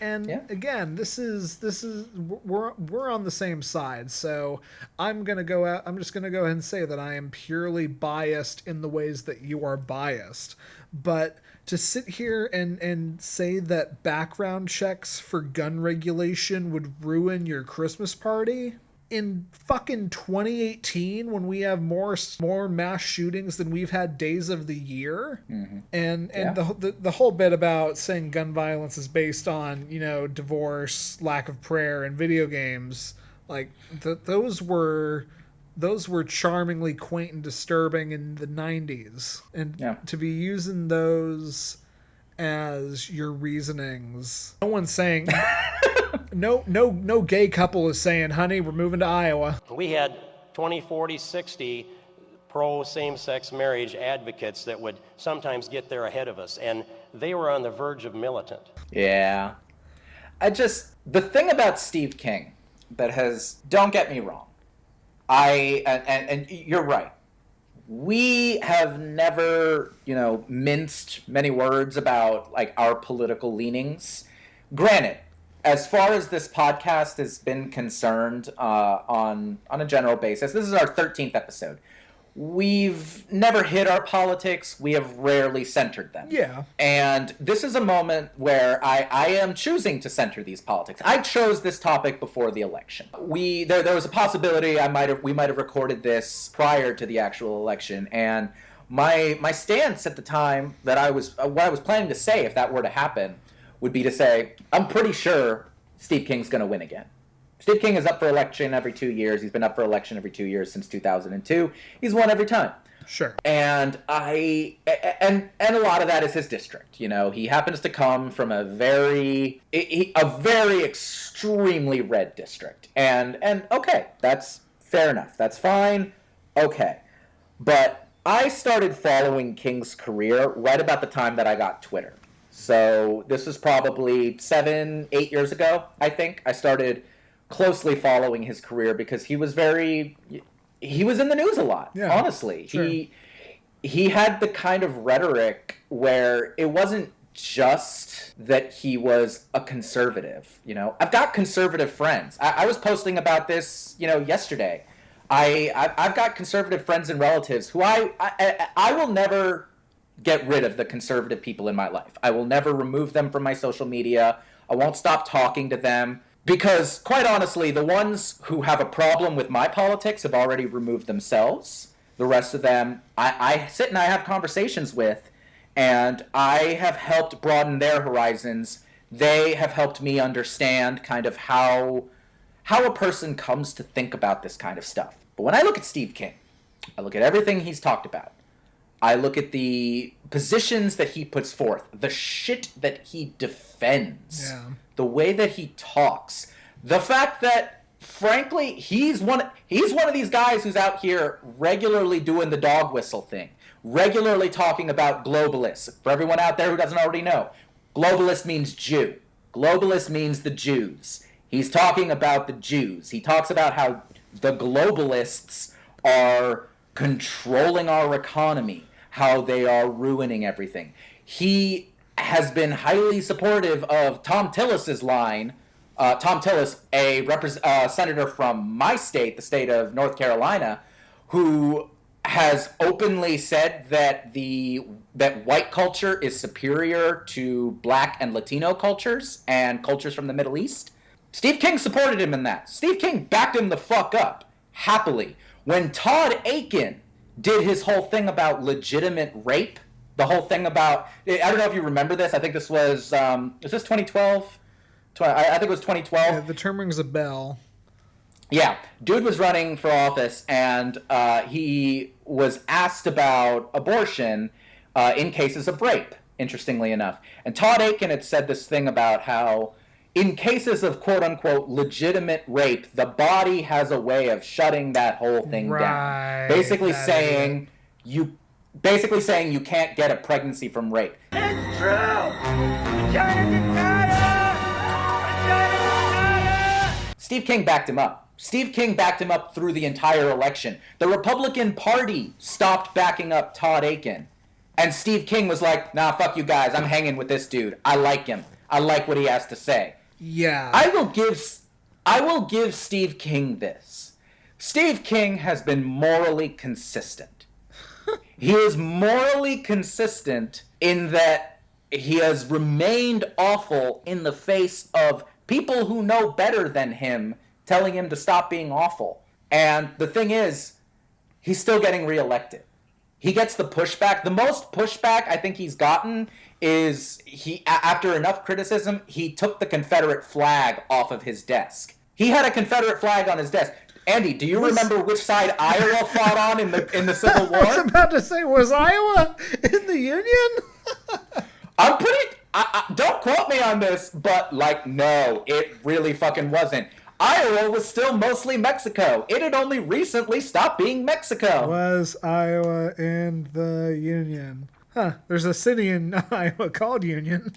again, we're on the same side. So I'm just gonna go ahead and say that I am purely biased in the ways that you are biased. But to sit here and say that background checks for gun regulation would ruin your Christmas party in fucking 2018, when we have more mass shootings than we've had days of the year, and the whole bit about saying gun violence is based on divorce, lack of prayer, and video games, those were charmingly quaint and disturbing in the 90s, and to be using those as your reasonings. No one's saying no gay couple is saying, honey, we're moving to Iowa. We had 20, 40, 60 pro same-sex marriage advocates that would sometimes get there ahead of us, and they were on the verge of militant. Yeah. The thing about Steve King don't get me wrong, and you're right, we have never, minced many words about our political leanings. Granted, as far as this podcast has been concerned, on a general basis, this is our 13th episode. We've never hid our politics. We have rarely centered them. Yeah. And this is a moment where I am choosing to center these politics. I chose this topic before the election. There was a possibility we might have recorded this prior to the actual election, and my stance at the time what I was planning to say if that were to happen would be to say, I'm pretty sure Steve King's going to win again. Steve King is up for election every 2 years. He's been up for election every 2 years since 2002. He's won every time. Sure. And a lot of that is his district. He happens to come from a very extremely red district. And okay, that's fair enough. That's fine. Okay. But I started following King's career right about the time that I got Twitter. So this was probably 7-8 years ago, I think. I started closely following his career because he was in the news a lot, honestly. Sure. He had the kind of rhetoric where it wasn't just that he was a conservative. I've got conservative friends. I was posting about this, yesterday. I've got conservative friends and relatives who I will never get rid of the conservative people in my life. I will never remove them from my social media. I won't stop talking to them because, quite honestly, the ones who have a problem with my politics have already removed themselves. The rest of them, I sit and I have conversations with, and I have helped broaden their horizons they have helped me understand kind of how a person comes to think about this kind of stuff. But when I look at Steve King, I look at everything he's talked about. I look at the positions that he puts forth, the shit that he defends, the way that he talks, the fact that, frankly, he's one of these guys who's out here regularly doing the dog whistle thing, regularly talking about globalists. For everyone out there who doesn't already know, globalist means Jew. Globalist means the Jews. He's talking about the Jews. He talks about how the globalists are controlling our economy, how they are ruining everything. He has been highly supportive of Tom Tillis's line. Tom Tillis, a senator from my state, the state of North Carolina, who has openly said that that white culture is superior to Black and Latino cultures and cultures from the Middle East. Steve King supported him in that. Steve King backed him the fuck up, happily. When Todd Aiken did his whole thing about legitimate rape, the whole thing about, I don't know if you remember this, I think this was this 2012? I think it was 2012. Yeah, the term rings a bell. Yeah, dude was running for office, and he was asked about abortion in cases of rape, interestingly enough. And Todd Aiken had said this thing about how in cases of quote-unquote legitimate rape, the body has a way of shutting that whole thing down. Basically saying you can't get a pregnancy from rape. It's true! Steve King backed him up. Steve King backed him up through the entire election. The Republican Party stopped backing up Todd Aiken. And Steve King was like, nah, fuck you guys. I'm hanging with this dude. I like him. I like what he has to say. Yeah. I will give Steve King this. Steve King has been morally consistent. He is morally consistent in that he has remained awful in the face of people who know better than him telling him to stop being awful. And the thing is, he's still getting reelected. He gets the pushback. The most pushback I think he's gotten is after enough criticism, he took the Confederate flag off of his desk. He had a Confederate flag on his desk. Andy, do you remember which side Iowa fought on in the Civil War? I was about to say, was Iowa in the Union? I'm pretty... don't quote me on this, but, no, it really fucking wasn't. Iowa was still mostly Mexico. It had only recently stopped being Mexico. Was Iowa in the Union? Huh, there's a city in Iowa called Union.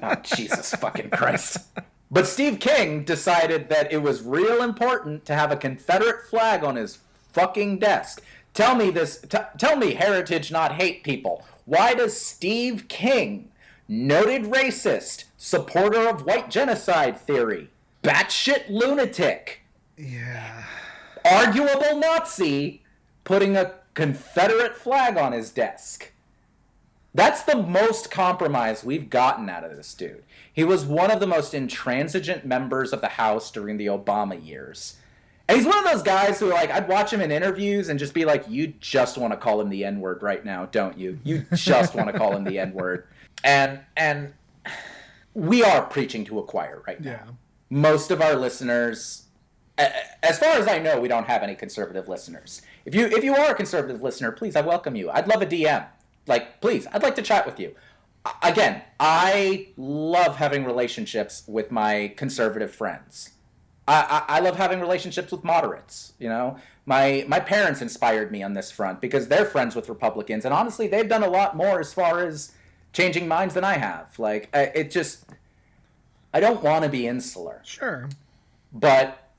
Oh, Jesus fucking Christ. But Steve King decided that it was real important to have a Confederate flag on his fucking desk. Tell me this, tell me, heritage not hate people. Why does Steve King, noted racist, supporter of white genocide theory, batshit lunatic, arguable Nazi, putting a Confederate flag on his desk? That's the most compromise we've gotten out of this dude. He was one of the most intransigent members of the House during the Obama years. And he's one of those guys who, I'd watch him in interviews and just be like, you just want to call him the N-word right now, don't you? You just want to call him the N-word. And we are preaching to a choir right now. Yeah. Most of our listeners, as far as I know, we don't have any conservative listeners. If you are a conservative listener, please, I welcome you. I'd love a DM. Please, I'd like to chat with you. Again, I love having relationships with my conservative friends. I love having relationships with moderates. You know, my parents inspired me on this front because they're friends with Republicans, and honestly, they've done a lot more as far as changing minds than I have. I don't want to be insular. Sure. But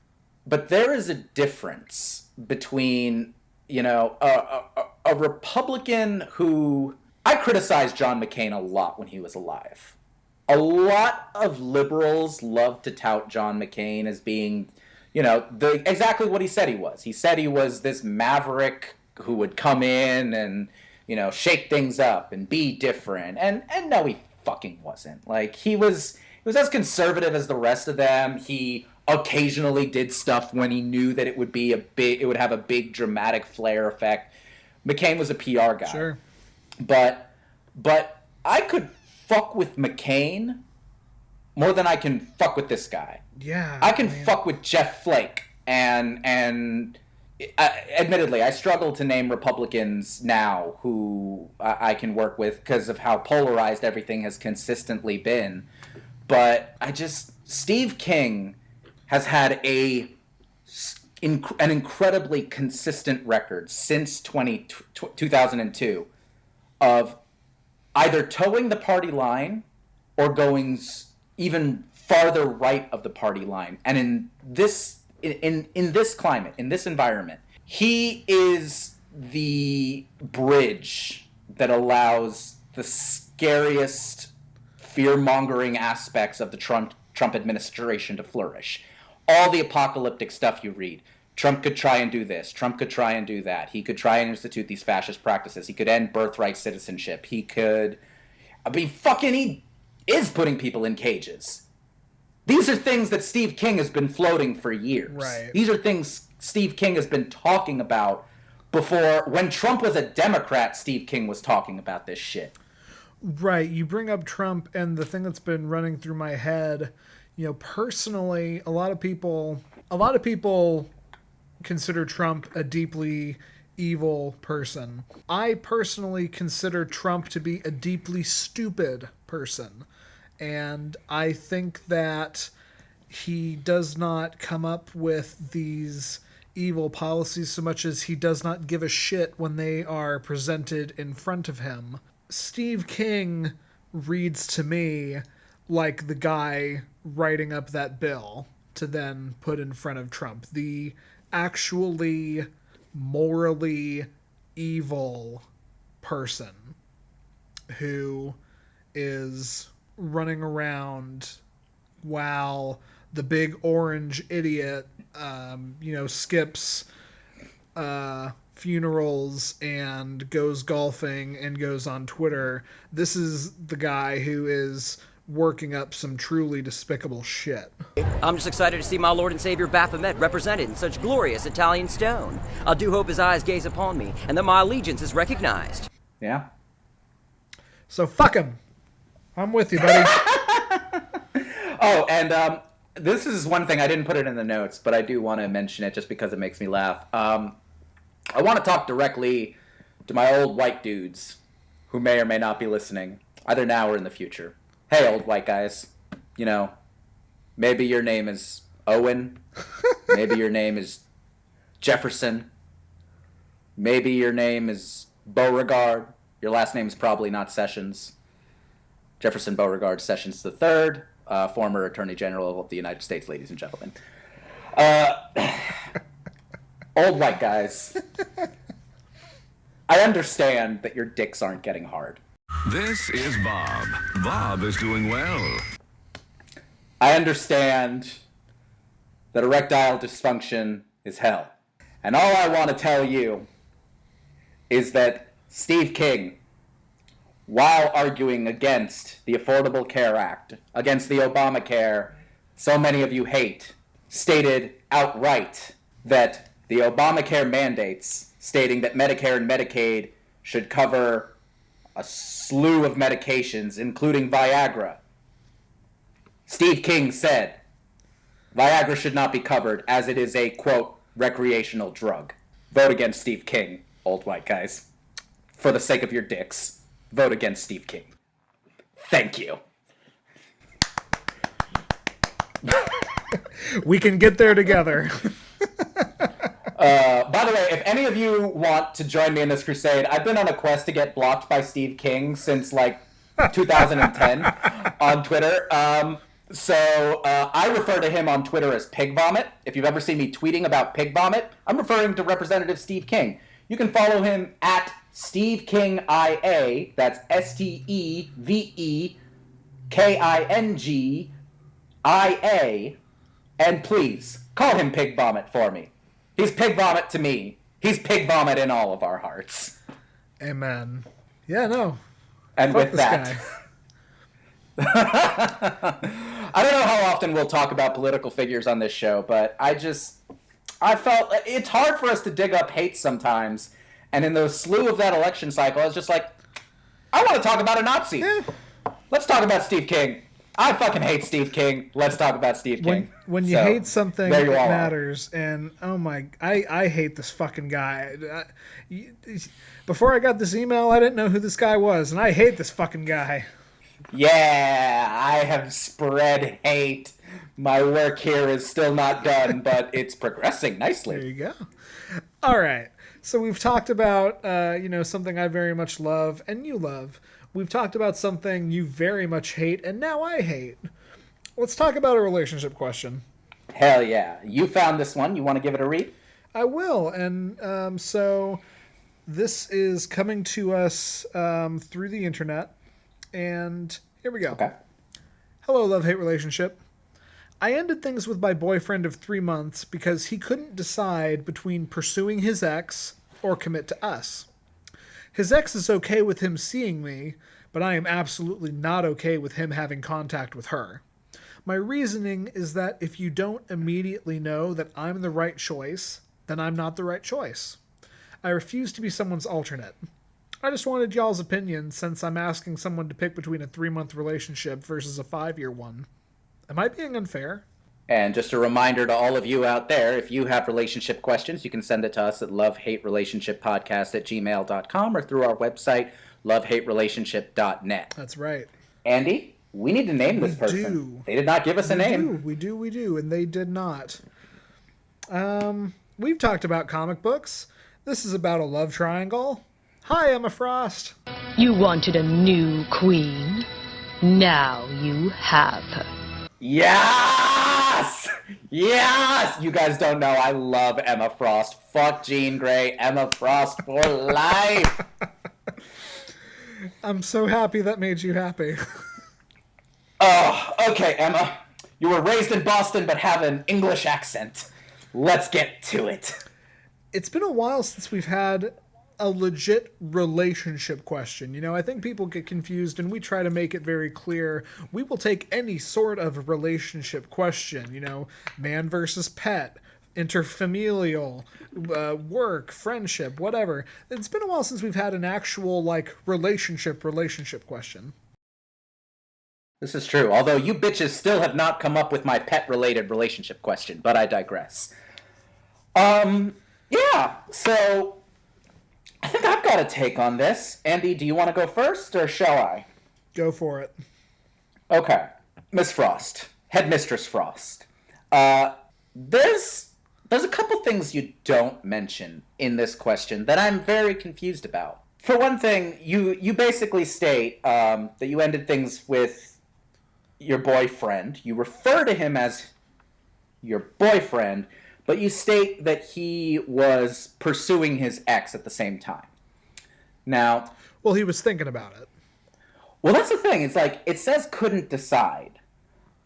there is a difference between, a Republican who... I criticized John McCain a lot when he was alive. A lot of liberals love to tout John McCain as being, exactly what he said he was. He said he was this maverick who would come in and, shake things up and be different. And no, he fucking wasn't. He was as conservative as the rest of them. He occasionally did stuff when he knew that it would have a big dramatic flare effect. McCain was a PR guy. Sure. But I could fuck with McCain more than I can fuck with this guy. Yeah. I can fuck with Jeff Flake, and admittedly, I struggle to name Republicans now who I can work with because of how polarized everything has consistently been. But Steve King has had an incredibly consistent record since 2002 of either towing the party line or going even farther right of the party line. And in this climate, in this environment, he is the bridge that allows the scariest fear-mongering aspects of the Trump administration to flourish. All the apocalyptic stuff you read. Trump could try and do this. Trump could try and do that. He could try and institute these fascist practices. He could end birthright citizenship. He is putting people in cages. These are things that Steve King has been floating for years. Right. These are things Steve King has been talking about before. When Trump was a Democrat, Steve King was talking about this shit. Right. You bring up Trump, and the thing that's been running through my head, personally, a lot of people consider Trump a deeply evil person. I personally consider Trump to be a deeply stupid person. And I think that he does not come up with these evil policies so much as he does not give a shit when they are presented in front of him. Steve King reads to me like the guy writing up that bill to then put in front of Trump. The actually morally evil person who is running around while the big orange idiot, skips funerals and goes golfing and goes on Twitter. This is the guy who is working up some truly despicable shit. I'm just excited to see my Lord and Savior Baphomet represented in such glorious Italian stone. I do hope his eyes gaze upon me and that my allegiance is recognized. Yeah. So fuck him. I'm with you, buddy. Oh, and this is one thing, I didn't put it in the notes, but I do want to mention it just because it makes me laugh. I want to talk directly to my old white dudes who may or may not be listening, either now or in the future. Hey, old white guys, maybe your name is Owen. Maybe your name is Jefferson. Maybe your name is Beauregard. Your last name is probably not Sessions. Jefferson Beauregard Sessions III, former Attorney General of the United States, ladies and gentlemen. Old white guys, I understand that your dicks aren't getting hard. This is Bob. Bob is doing well. I understand that erectile dysfunction is hell. And all I want to tell you is that Steve King, while arguing against the Affordable Care Act, against the Obamacare so many of you hate, stated outright that the Obamacare mandates, stating that Medicare and Medicaid should cover a slew of medications, including Viagra. Steve King said Viagra should not be covered as it is a, quote, recreational drug. Vote against Steve King, old white guys. For the sake of your dicks, vote against Steve King. Thank you. We can get there together. By the way, if any of you want to join me in this crusade, I've been on a quest to get blocked by Steve King since, 2010 on Twitter. So I refer to him on Twitter as Pig Vomit. If you've ever seen me tweeting about Pig Vomit, I'm referring to Representative Steve King. You can follow him at Steve King IA. That's SteveKingIA. And please, call him Pig Vomit for me. He's Pig Vomit to me. He's Pig Vomit in all of our hearts. Amen. Yeah, no. And Fuck with that... I don't know how often we'll talk about political figures on this show, but I felt it's hard for us to dig up hate sometimes. And in the slew of that election cycle, I was just like, I want to talk about a Nazi. Yeah. Let's talk about Steve King. I fucking hate Steve King. Let's talk about Steve King. When you hate something, it matters. And I hate this fucking guy. Before I got this email, I didn't know who this guy was, and I hate this fucking guy. Yeah, I have spread hate. My work here is still not done, but it's progressing nicely. There you go. All right. So we've talked about, something I very much love and you love. We've talked about something you very much hate and now I hate. Let's talk about a relationship question. Hell yeah. You found this one. You want to give it a read? I will. And so this is coming to us through the internet. And here we go. Okay. Hello, love-hate relationship. I ended things with my boyfriend of 3 months because he couldn't decide between pursuing his ex or commit to us. His ex is okay with him seeing me, but I am absolutely not okay with him having contact with her. My reasoning is that if you don't immediately know that I'm the right choice, then I'm not the right choice. I refuse to be someone's alternate. I just wanted y'all's opinion since I'm asking someone to pick between a 3-month relationship versus a 5-year one. Am I being unfair? And just a reminder to all of you out there, if you have relationship questions, you can send it to us at lovehaterelationshippodcast@gmail.com or through our website, lovehaterelationship.net. That's right. Andy, we need to name this person. They did not give us a name. We do, and they did not. We've talked about comic books. This is about a love triangle. Hi, Emma Frost. You wanted a new queen. Now you have her. Yes! Yes! You guys don't know, I love Emma Frost. Fuck Jean Grey, Emma Frost for life! I'm so happy that made you happy. Oh, okay, Emma. You were raised in Boston but have an English accent. Let's get to it. It's been a while since we've had a legit relationship question. I think people get confused and we try to make it very clear. We will take any sort of relationship question, man versus pet, interfamilial, work, friendship, whatever. It's been a while since we've had an actual, relationship question. This is true, although you bitches still have not come up with my pet-related relationship question, but I digress. Yeah, so I think I've got a take on this. Andy, do you want to go first, or shall I? Go for it. Okay. Miss Frost. Headmistress Frost. There's a couple things you don't mention in this question that I'm very confused about. For one thing, you basically state that you ended things with your boyfriend. You refer to him as your boyfriend, but you state that he was pursuing his ex at the same time. Now... Well, he was thinking about it. Well, that's the thing. It's it says couldn't decide.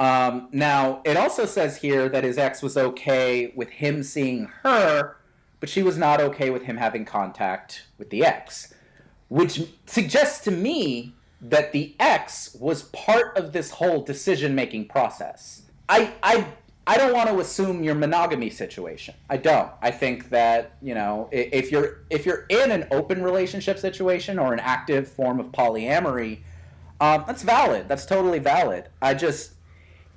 Now, it also says here that his ex was okay with him seeing her, but she was not okay with him having contact with the ex, which suggests to me that the ex was part of this whole decision-making process. I don't want to assume your monogamy situation. I don't. I think that, if you're in an open relationship situation or an active form of polyamory, that's valid. That's totally valid.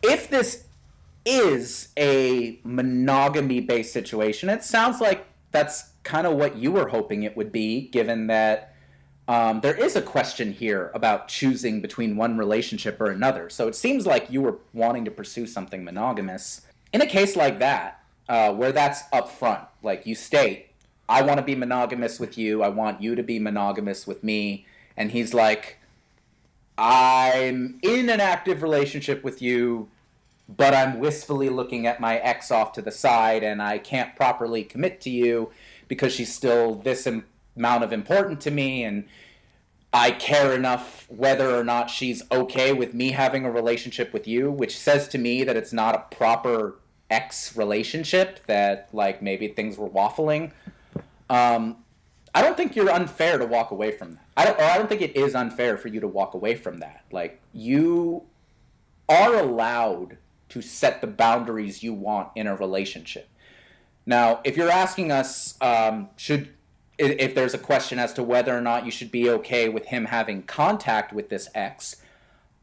If this is a monogamy-based situation, it sounds like that's kind of what you were hoping it would be, given that there is a question here about choosing between one relationship or another. So it seems like you were wanting to pursue something monogamous. In a case like that, where that's upfront, like you state, I want to be monogamous with you, I want you to be monogamous with me, and he's like, I'm in an active relationship with you, but I'm wistfully looking at my ex off to the side, and I can't properly commit to you because she's still this amount of important to me, and I care enough whether or not she's okay with me having a relationship with you, which says to me that it's not a proper ex relationship, that maybe things were waffling. I don't think you're unfair to walk away from that. I don't think it is unfair for you to walk away from that. You are allowed to set the boundaries you want in a relationship. Now, if you're asking us, if there's a question as to whether or not you should be okay with him having contact with this ex,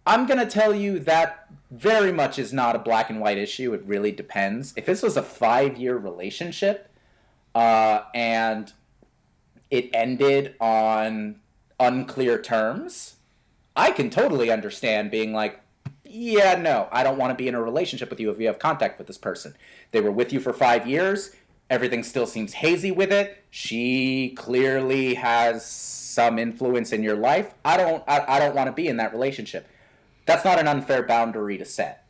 I'm going to tell you that very much is not a black and white issue. It really depends. If this was a 5-year relationship and it ended on unclear terms, I can totally understand being like, yeah, no, I don't want to be in a relationship with you if you have contact with this person. They were with you for 5 years. Everything still seems hazy with it. She clearly has some influence in your life. I don't want to be in that relationship. That's not an unfair boundary to set.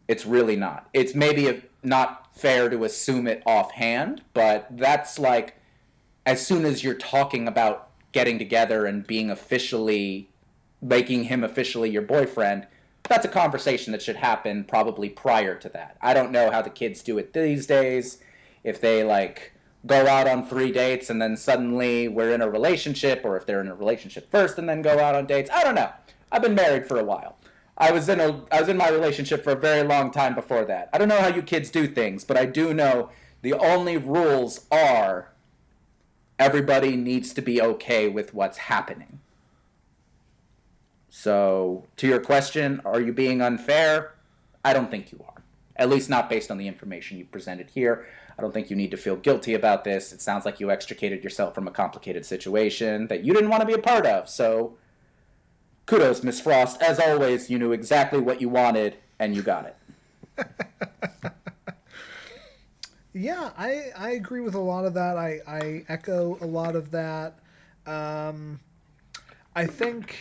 It's really not. It's maybe not fair to assume it offhand, but that's like, as soon as you're talking about getting together and being officially, making him officially your boyfriend, that's a conversation that should happen probably prior to that. I don't know how the kids do it these days. If they like go out on 3 dates and then suddenly we're in a relationship, or if they're in a relationship first and then go out on dates. I don't know. I've been married for a while. I was in my relationship for a very long time before that. I don't know how you kids do things, but I do know the only rules are everybody needs to be okay with what's happening. So, to your question, are you being unfair? I don't think you are. At least not based on the information you presented here. I don't think you need to feel guilty about this. It sounds like you extricated yourself from a complicated situation that you didn't want to be a part of. So, kudos, Miss Frost. As always, you knew exactly what you wanted, and you got it. Yeah, I agree with a lot of that. I echo a lot of that. I think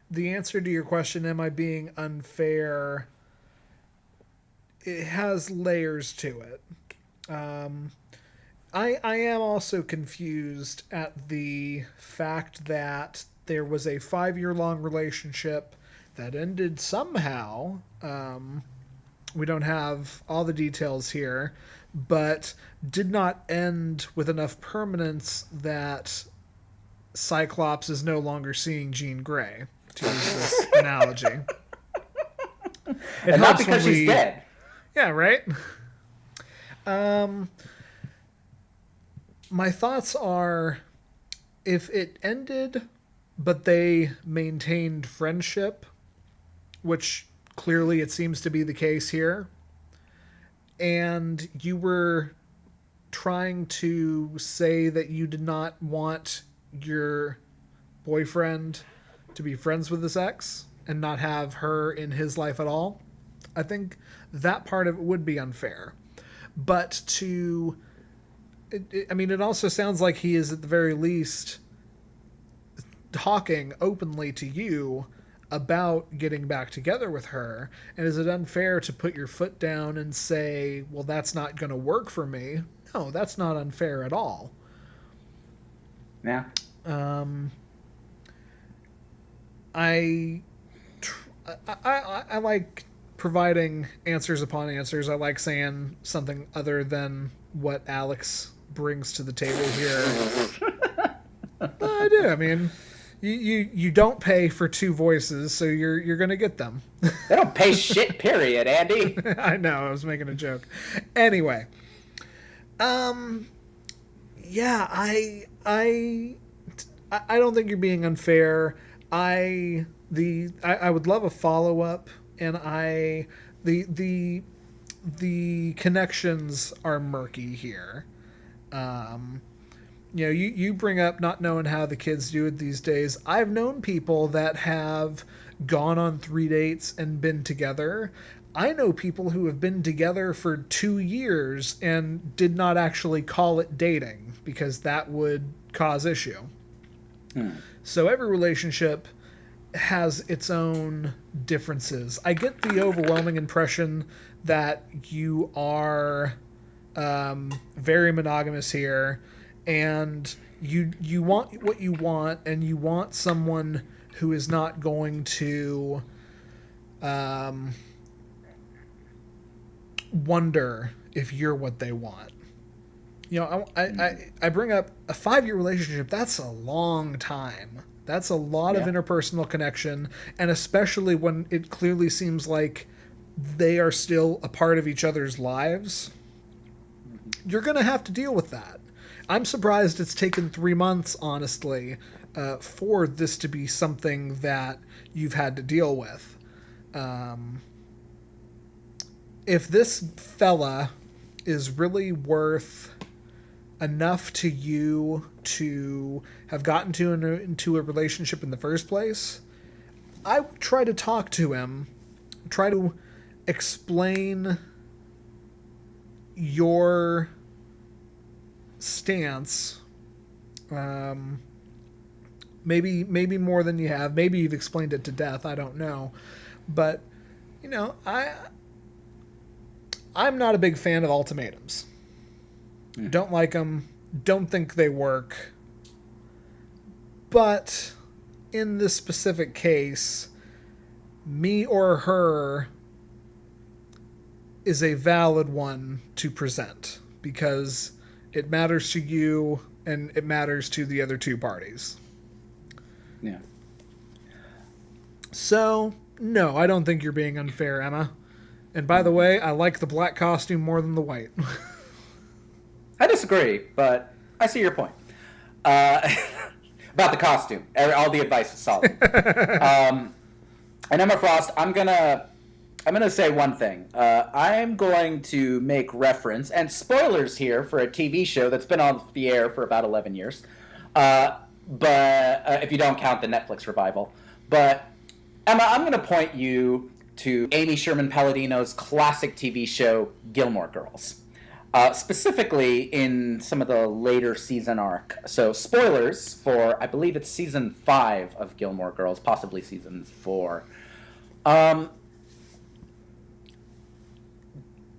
the answer to your question, am I being unfair, it has layers to it. I am also confused at the fact that there was a 5-year-long relationship that ended somehow. We don't have all the details here, but did not end with enough permanence that Cyclops is no longer seeing Jean Grey, to use this analogy. And not because she's dead. Yeah, right? My thoughts are, if it ended, but they maintained friendship, which clearly it seems to be the case here, and you were trying to say that you did not want your boyfriend to be friends with his ex and not have her in his life at all, I think that part of it would be unfair. But it also sounds like he is at the very least talking openly to you about getting back together with her. And is it unfair to put your foot down and say, well, that's not going to work for me? No, that's not unfair at all. Yeah. I like providing answers upon answers. I like saying something other than what Alex brings to the table here. I do. I mean, you don't pay for two voices, so you're gonna get them. They don't pay shit, period, Andy. I know, I was making a joke. Anyway, yeah, I don't think you're being unfair. I would love a follow-up, and the connections are murky here. You bring up not knowing how the kids do it these days. I've known people that have gone on 3 dates and been together. I know people who have been together for 2 years and did not actually call it dating because that would cause issue. So every relationship has its own differences. I get the overwhelming impression that you are very monogamous here, and you want what you want, and you want someone who is not going to wonder if you're what they want. I bring up a 5-year relationship. That's a long time. That's a lot of interpersonal connection, and especially when it clearly seems like they are still a part of each other's lives, you're going to have to deal with that. I'm surprised it's taken 3 months, honestly, for this to be something that you've had to deal with. If this fella is really worth enough to you to have gotten into a relationship in the first place, I would try to talk to him, try to explain your stance. Maybe more than you have. Maybe you've explained it to death. I don't know. But, you know, I'm not a big fan of ultimatums. Don't like them. Don't think they work. But in this specific case, me or her is a valid one to present because it matters to you and it matters to the other two parties. Yeah. So, no, I don't think you're being unfair, Emma. And by the way, I like the black costume more than the white. I disagree, but I see your point. About the costume. All the advice is solid. And Emma Frost, I'm gonna say one thing. I'm going to make reference, and spoilers here for a TV show that's been on the air for about 11 years. But if you don't count the Netflix revival. But Emma, I'm going to point you to Amy Sherman Palladino's classic TV show, Gilmore Girls. Specifically in some of the later season arc. So spoilers for, I believe it's season 5 of Gilmore Girls, possibly season 4.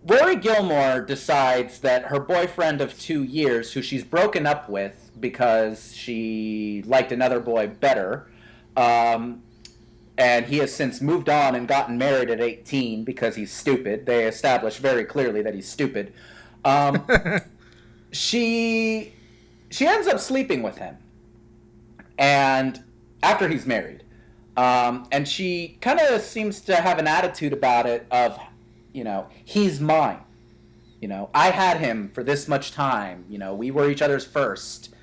Rory Gilmore decides that her boyfriend of 2 years, who she's broken up with because she liked another boy better, and he has since moved on and gotten married at 18 because he's stupid. They establish very clearly that he's stupid. She ends up sleeping with him, and after he's married, and she kind of seems to have an attitude about it of, you know, he's mine. You know, I had him for this much time. You know, we were each other's first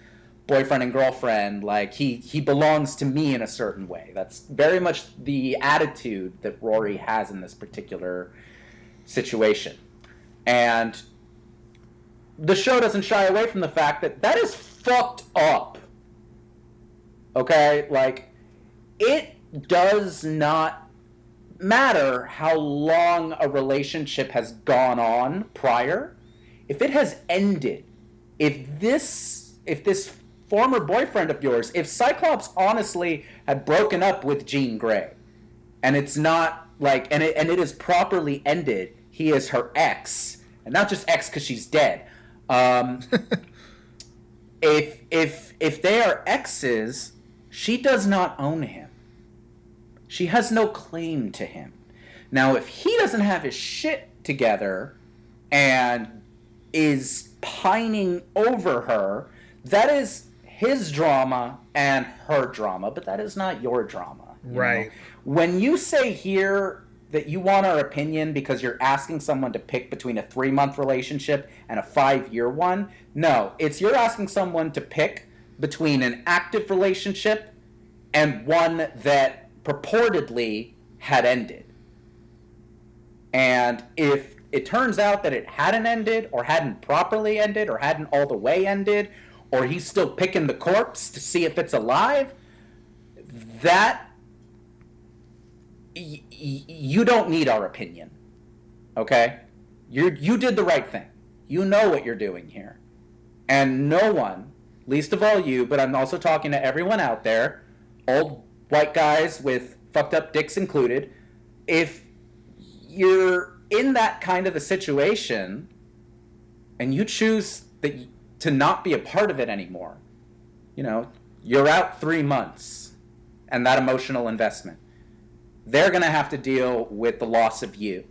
boyfriend and girlfriend. Like, he belongs to me in a certain way. That's very much the attitude that Rory has in this particular situation. And the show doesn't shy away from the fact that that is fucked up. Okay? Like, it does not matter how long a relationship has gone on prior. If it has ended, if this former boyfriend of yours, if Cyclops honestly had broken up with Jean Grey, and it's not like, and it is properly ended, he is her ex, and not just ex because she's dead. If they are exes, she does not own him. She has no claim to him. Now, if he doesn't have his shit together and is pining over her, that is his drama and her drama, but that is not your drama. Right. Know? When you say here that you want our opinion because you're asking someone to pick between a 3-month relationship and a 5-year one, no, it's you're asking someone to pick between an active relationship and one that purportedly had ended. And if it turns out that it hadn't ended, or hadn't properly ended, or hadn't all the way ended, or he's still picking the corpse to see if it's alive, that you don't need our opinion. Okay? You did the right thing. You know what you're doing here. And no one, least of all you, but I'm also talking to everyone out there, old white guys with fucked up dicks included, if you're in that kind of a situation and you choose to not be a part of it anymore, you know, you're out 3 months and that emotional investment. They're going to have to deal with the loss of you.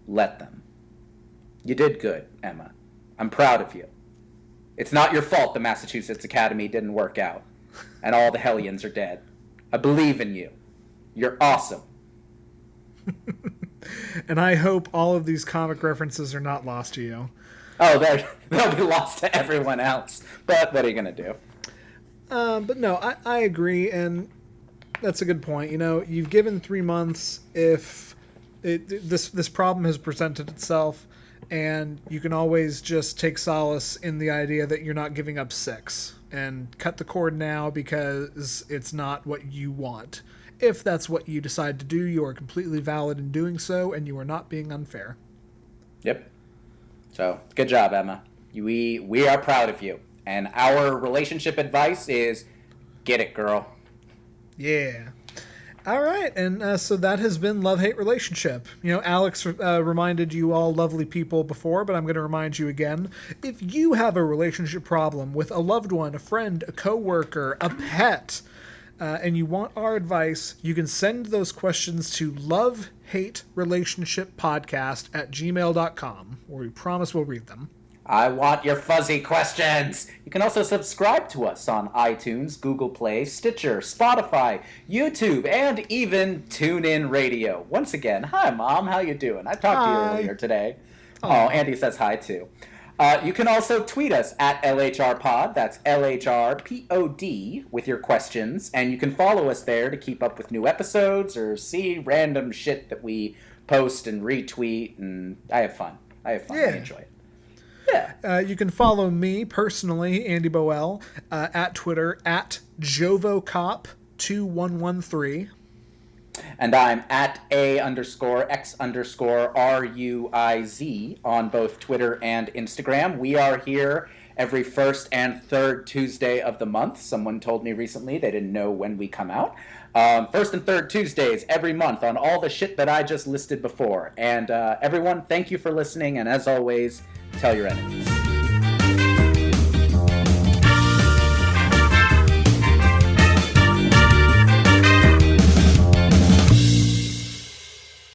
Let them. You did good, Emma. I'm proud of you. It's not your fault the Massachusetts Academy didn't work out and all the Hellions are dead. I believe in you. You're awesome. And I hope all of these comic references are not lost to you. Oh, they'll be lost to everyone else. But what are you going to do? But no, I agree, and that's a good point. You've given 3 months if this problem has presented itself, and you can always just take solace in the idea that you're not giving up 6 and cut the cord now because it's not what you want. If that's what you decide to do, you are completely valid in doing so, and you are not being unfair. Yep. So, good job, Emma. We are proud of you. And our relationship advice is, get it, girl. Yeah. All right, and so that has been Love-Hate Relationship. Alex reminded you all lovely people before, but I'm going to remind you again. If you have a relationship problem with a loved one, a friend, a coworker, a pet, and you want our advice, you can send those questions to lovehaterelationshippodcast@gmail.com, where we promise we'll read them. I want your fuzzy questions. You can also subscribe to us on iTunes, Google Play, Stitcher, Spotify, YouTube, and even TuneIn Radio. Once again, hi, Mom. How you doing? I talked to you earlier today. Oh, Andy says hi, too. You can also tweet us at LHRPod, that's LHRPOD, with your questions, and you can follow us there to keep up with new episodes or see random shit that we post and retweet, and I have fun. Yeah. I enjoy it. Yeah. You can follow me personally, Andy Boel, at Twitter, at JovoCop2113. And I'm at @A_X_RUIZ on both Twitter and Instagram. We are here every first and third Tuesday of the month. Someone told me recently they didn't know when we come out. First and third Tuesdays every month on all the shit that I just listed before. And everyone, thank you for listening. And as always, tell your enemies.